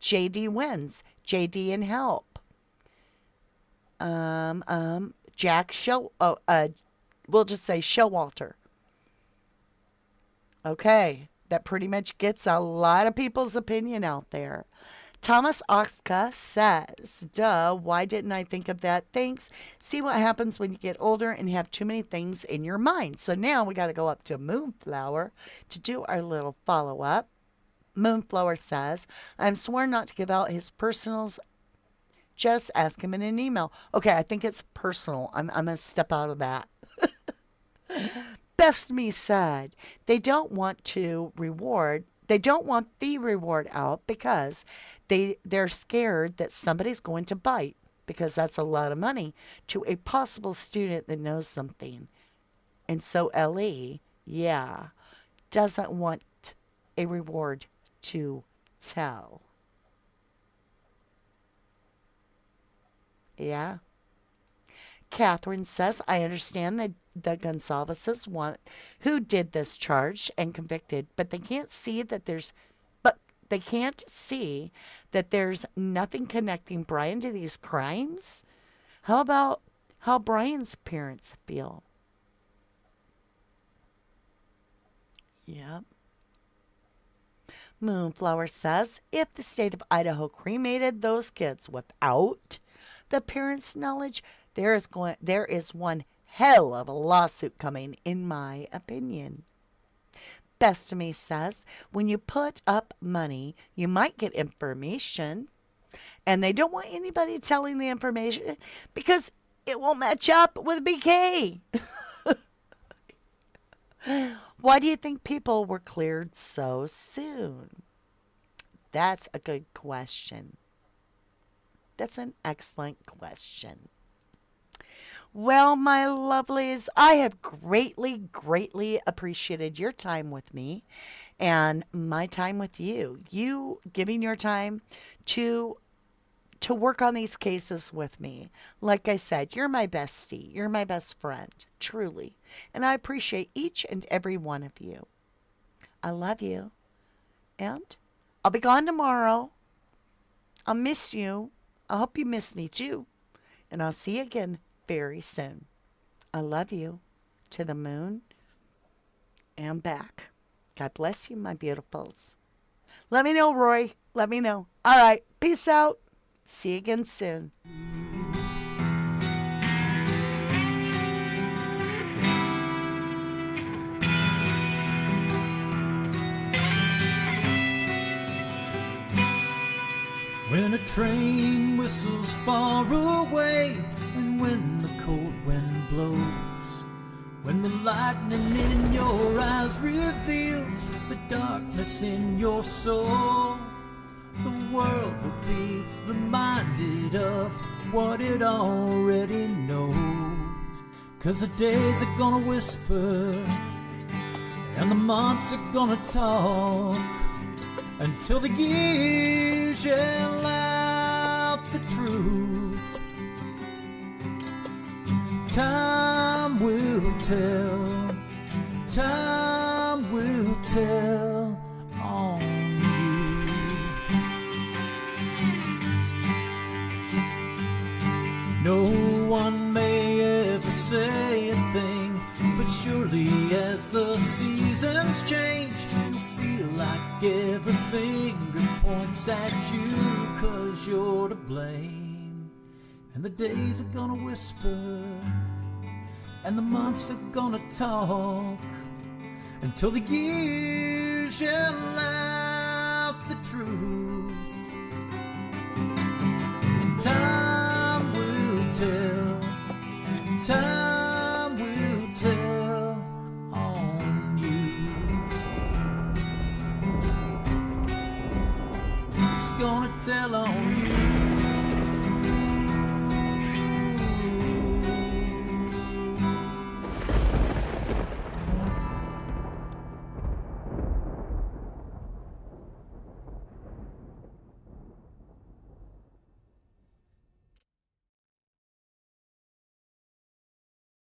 J.D. wins. J.D. and help. Jack Show. We'll just say Showalter. Okay, that pretty much gets a lot of people's opinion out there. Thomas Oxka says, duh, why didn't I think of that? Thanks. See what happens when you get older and have too many things in your mind. So now we got to go up to Moonflower to do our little follow-up. Moonflower says, I'm sworn not to give out his personals. Just ask him in an email. Okay, I think it's personal. I'm going to step out of that. Best Me said, they don't want the reward out because they're scared that somebody's going to bite, because that's a lot of money to a possible student that knows something. And so LE, doesn't want a reward to tell. Yeah. Catherine says, I understand that the Gonsalveses want who did this charged and convicted, but they can't see that there's nothing connecting Brian to these crimes. How about how Brian's parents feel? Yep. Moonflower says, if the state of Idaho cremated those kids without the parents' knowledge, there is one hell of a lawsuit coming, in my opinion. Bestamy says, when you put up money, you might get information, and they don't want anybody telling the information because it won't match up with BK. Why do you think people were cleared so soon? That's a good question. That's an excellent question. Well, my lovelies, I have greatly, greatly appreciated your time with me and my time with you. You giving your time to work on these cases with me. Like I said, you're my bestie. You're my best friend, truly. And I appreciate each and every one of you. I love you. And I'll be gone tomorrow. I'll miss you. I hope you miss me too. And I'll see you again very soon. I love you to the moon and back. God bless you, my beautifuls. Let me know, Roy. Let me know. All right. Peace out. See you again soon. When a train whistles far away, and when the cold wind blows, when the lightning in your eyes reveals the darkness in your soul, the world will be reminded of what it already knows. 'Cause the days are gonna whisper, and the months are gonna talk, until the years yell out the truth. Time will tell, time will tell on you. No one may ever say a thing, but surely as the seasons change, you feel like every finger points at you, 'cause you're to blame. And the days are gonna whisper, and the months are gonna talk, until the years yell out the truth. And time will tell, time will tell on you. It's gonna tell on you.